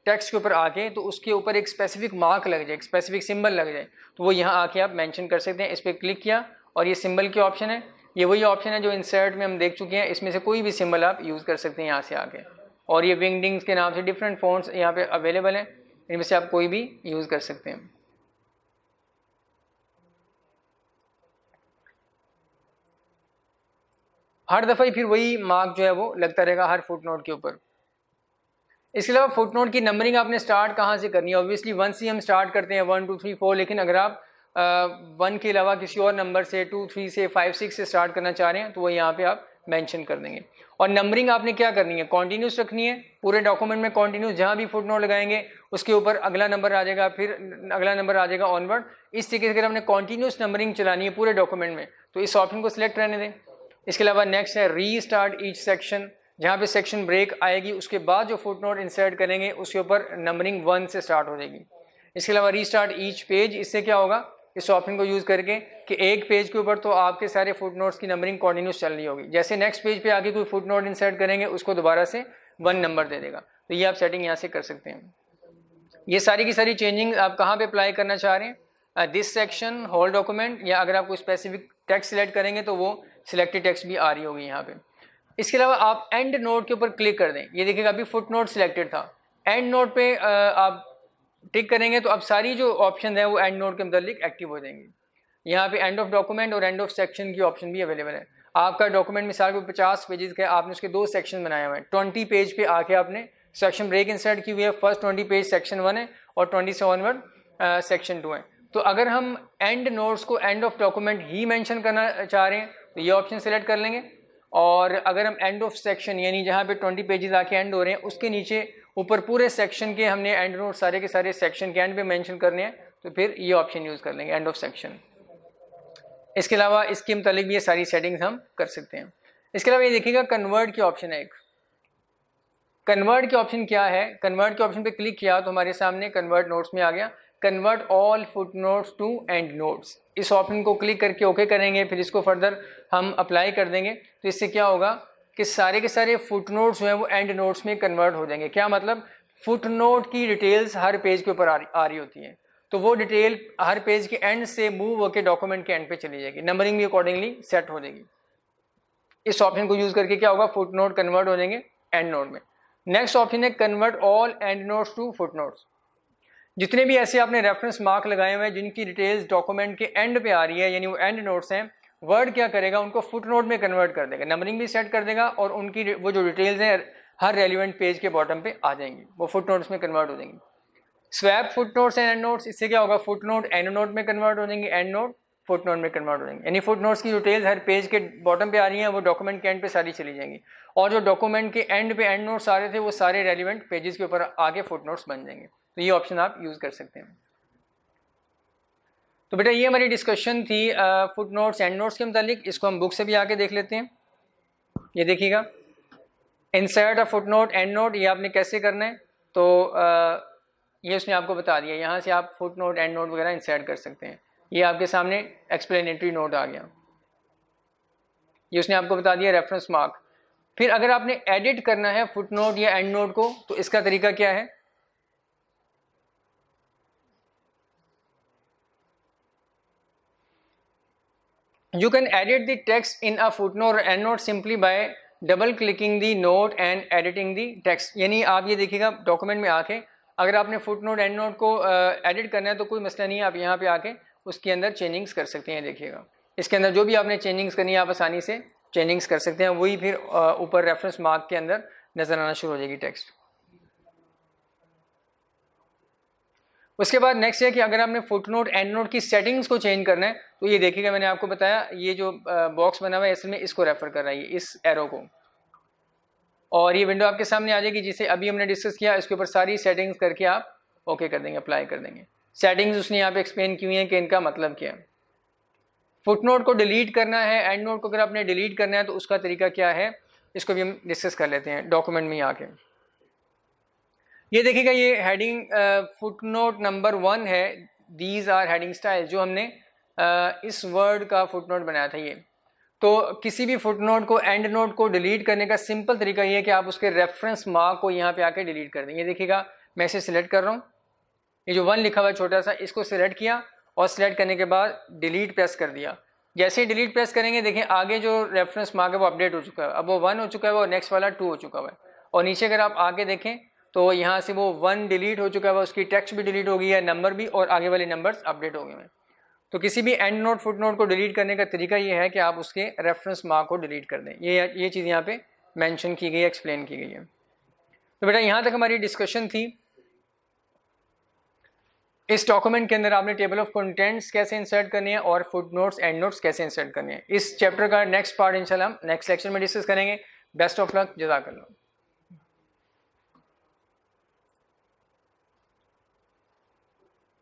टेक्स्ट के ऊपर आके तो उसके ऊपर एक स्पेसिफिक मार्क लग जाए, एक स्पेसिफिक सिंबल लग जाए, तो वो यहाँ आके आप मेंशन कर सकते हैं। इस पर क्लिक किया और ये सिंबल की ऑप्शन है, ये वही ऑप्शन है जो इंसर्ट में हम देख चुके हैं, इसमें से कोई भी सिंबल आप यूज़ कर सकते हैं यहाँ से आके। और ये विंगडिंग्स के नाम से डिफरेंट फ़ॉन्ट्स यहाँ पे अवेलेबल हैं, इनमें से आप कोई भी यूज़ कर सकते हैं। हर दफ़ा ही फिर वही मार्क जो है वो लगता रहेगा हर फुट नोट के ऊपर। इसके अलावा फुट नोट की नंबरिंग आपने स्टार्ट कहाँ से करनी है, ऑब्वियसली 1 से हम स्टार्ट करते हैं, 1 2 3 4, लेकिन अगर आप 1 के अलावा किसी और नंबर से 2 3 से 5 6 से स्टार्ट करना चाह रहे हैं तो वो यहाँ पे आप मेंशन कर देंगे। और नंबरिंग आपने क्या करनी है, कॉन्टीन्यूस रखनी है, पूरे डॉक्यूमेंट में कॉन्टीन्यूस, जहाँ भी फुट नोट लगाएंगे उसके ऊपर अगला नंबर आ जाएगा, फिर अगला नंबर आ जाएगा ऑनवर्ड। इस तरीके से अगर हमने कॉन्टीन्यूस नंबरिंग चलानी है पूरे डॉक्यूमेंट में तो इस ऑप्शन को सिलेक्ट रहने दें। इसके अलावा नेक्स्ट है री स्टार्ट ईच सेक्शन, जहाँ पे सेक्शन ब्रेक आएगी उसके बाद जो फुट नोट इंसर्ट करेंगे उसके ऊपर नंबरिंग 1 से स्टार्ट हो जाएगी। इसके अलावा रीस्टार्ट ईच पेज, इससे क्या होगा, इस ऑप्शन को यूज़ करके कि एक पेज के ऊपर तो आपके सारे फुट नोट्स की नंबरिंग कॉन्टीन्यूस चल रही होगी, जैसे नेक्स्ट पेज पे आके कोई फुट नोट इंसर्ट करेंगे उसको दोबारा से 1 नंबर दे देगा। तो ये आप सेटिंग यहाँ से कर सकते हैं। ये सारी की सारी चेंजिंग आप कहाँ पे अप्लाई करना चाह रहे हैं, दिस सेक्शन, होल डॉक्यूमेंट, या अगर आप कोई स्पेसिफिक टेक्स्ट सिलेक्ट करेंगे तो वो सिलेक्टेड टेक्स्ट भी आ रही होगी यहाँ पे। इसके अलावा आप एंड नोट के ऊपर क्लिक कर दें, ये देखिएगा अभी फुट नोट सिलेक्टेड था, एंड नोट पे आप टिक करेंगे तो अब सारी जो ऑप्शन है वो एंड नोट के मुतालिक एक्टिव हो जाएंगी। यहाँ पे एंड ऑफ डॉक्यूमेंट और एंड ऑफ सेक्शन की ऑप्शन भी अवेलेबल है। आपका डॉक्यूमेंट मिसाल को 50 पेजेस का, आपने उसके 2 सेक्शन बनाए हुए हैं, 20 पेज पे आके आपने सेक्शन ब्रेक इंसर्ट की हुई है। फर्स्ट 20 पेज सेक्शन 1 है और 20 से ऑनवर्ड सेक्शन 2 है। तो अगर हम एंड नोट्स को and of document he mention करना चाह रहे हैं तो ये ऑप्शन सेलेक्ट कर लेंगे, और अगर हम एंड ऑफ सेक्शन यानी जहाँ पे 20 पेजेस आके एंड हो रहे हैं उसके नीचे ऊपर पूरे सेक्शन के हमने एंड नोट सारे के सारे सेक्शन के एंड पे मेंशन करने हैं तो फिर ये ऑप्शन यूज़ कर लेंगे, एंड ऑफ सेक्शन। इसके अलावा इसके मुतालिक भी ये सारी सेटिंग्स हम कर सकते हैं। इसके अलावा ये देखिएगा कन्वर्ट की ऑप्शन है एक। कन्वर्ट के ऑप्शन क्या है, कन्वर्ट के ऑप्शन पे क्लिक किया तो हमारे सामने कन्वर्ट नोट्स में आ गया, convert all footnotes to endnotes. इस ऑप्शन को क्लिक करके ओके करेंगे, फिर इसको फर्दर हम अप्लाई कर देंगे तो इससे क्या होगा कि सारे के सारे फुट नोट्स जो हैं वो एंड नोट्स में कन्वर्ट हो जाएंगे। क्या मतलब, फुट नोट की डिटेल्स हर पेज के ऊपर आ रही होती हैं, तो वो डिटेल हर पेज के एंड से मूव होकर डॉक्यूमेंट के एंड पे चली जाएगी, नंबरिंग भी अकॉर्डिंगली सेट हो जाएगी। इस ऑप्शन को यूज़ करके क्या होगा, फुट नोट कन्वर्ट हो जाएंगे एंड नोट में। नेक्स्ट ऑप्शन है convert all endnotes to footnotes. जितने भी ऐसे आपने रेफरेंस मार्क लगाए हुए हैं जिनकी डिटेल्स डॉक्यूमेंट के एंड पे आ रही है यानी वो एंड नोट्स हैं, वर्ड क्या करेगा, उनको फुट नोट में कन्वर्ट कर देगा, नंबरिंग भी सेट कर देगा और उनकी वो जो डिटेल्स हैं हर रेलिवेंट पेज के बॉटम पे आ जाएंगी, वो फुट नोट्स में कन्वर्ट हो जाएंगी। Swap foot notes and and notes, इससे क्या होगा, फुट नोट एंड नोट में कन्वर्ट हो जाएंगे, एंड नोट फुट नोट में कन्वर्ट हो जाएंगे। यानी फुट नोट्स की डिटेल्स हर पेज के बॉटम पे आ रही हैं वो डॉक्यूमेंट के एंड पे सारी चली जाएंगी, और जो डॉक्यूमेंट के एंड पे एंड नोट्स आ रहे थे वो सारे रेलिवेंट पेजेस के ऊपर आगे फुट नोट्स बन जाएंगे। तो ये ऑप्शन आप यूज़ कर सकते हैं। तो बेटा ये हमारी डिस्कशन थी फुट नोट्स एंड नोट्स के मुतालिक। इसको हम बुक से भी आके देख लेते हैं। ये देखिएगा, insert a foot note and note, ये आपने कैसे करना है, तो ये उसने आपको बता दिया। यहाँ से आप फुट नोट एंड नोट वगैरह इंसर्ट कर सकते हैं। ये आपके सामने एक्सप्लेनेटरी नोट आ गया, ये उसने आपको बता दिया रेफरेंस मार्क। फिर अगर आपने एडिट करना है फुट नोट या एंड नोट को तो इसका तरीका क्या है, you can edit the text in a footnote or endnote simply by double clicking the note and editing the text। यानी आप ये देखिएगा डॉक्यूमेंट में आके अगर आपने फुटनोट एंड नोट को एडिट करना है तो कोई मसला नहीं है, आप यहाँ पे आके उसके अंदर चेंजिंग्स कर सकते हैं। देखिएगा इसके अंदर जो भी आपने चेंजिंग्स करनी है आप आसानी से चेंजिंग्स कर सकते हैं, वही फिर ऊपर रेफरेंस मार्क के अंदर नजर आना शुरू हो जाएगी टेक्स्ट। उसके बाद नेक्स्ट है कि अगर आपने फुटनोट एंड नोट की सेटिंग्स को चेंज करना है तो ये देखिएगा, मैंने आपको बताया ये जो बॉक्स बना हुआ है इसमें इसको रेफर कर रहा है, इस एरो को, और ये विंडो आपके सामने आ जाएगी जिसे अभी हमने डिस्कस किया। इसके ऊपर सारी सेटिंग्स करके आप ओके कर देंगे, अप्लाई कर देंगे। सेटिंग्स उसने यहाँ पे एक्सप्लेन की हुई हैं कि इनका मतलब क्या है। फुटनोट को डिलीट करना है, एंड नोट को अगर आपने डिलीट करना है तो उसका तरीका क्या है, इसको भी हम डिस्कस कर लेते हैं डॉक्यूमेंट में आके। ये देखिएगा, ये हेडिंग फुटनोट नंबर 1 है, दीज आर हेडिंग स्टाइल, जो हमने इस वर्ड का फुटनोट बनाया था ये। तो किसी भी फुटनोट को एंड नोट को डिलीट करने का सिंपल तरीका ये है कि आप उसके रेफरेंस मार्क को यहाँ पे आके डिलीट कर दें। ये देखिएगा मैं इसे सिलेक्ट कर रहा हूँ, ये जो 1 लिखा हुआ छोटा सा, इसको सिलेक्ट किया और सिलेक्ट करने के बाद डिलीट प्रेस कर दिया। जैसे ही डिलीट प्रेस करेंगे देखें आगे जो रेफरेंस मार्क है वो अपडेट हो चुका है, अब वो 1 हो चुका है और नेक्स्ट वाला 2 हो चुका हुआ है। और नीचे अगर आप आगे देखें तो यहाँ से वो 1 डिलीट हो चुका है, उसकी टेक्स्ट भी डिलीट हो गई है, नंबर भी, और आगे वाले नंबर्स अपडेट हो गए हैं। तो किसी भी एंड नोट फुट नोट को डिलीट करने का तरीका ये है कि आप उसके रेफरेंस मार्क को डिलीट कर दें। ये चीज़ यहाँ पे मेंशन की गई है, एक्सप्लेन की गई है। तो बेटा यहाँ तक हमारी डिस्कशन थी। इस डॉक्यूमेंट के अंदर आपने टेबल ऑफ कंटेंट्स कैसे इंसर्ट करनी है और फुट नोट्स एंड नोट्स कैसे इंसर्ट करनी है। इस चैप्टर का नेक्स्ट पार्ट इंशाल्लाह हम नेक्स्ट लेक्चर में डिस्कस करेंगे। बेस्ट ऑफ लक, जज़ाकल्लाह।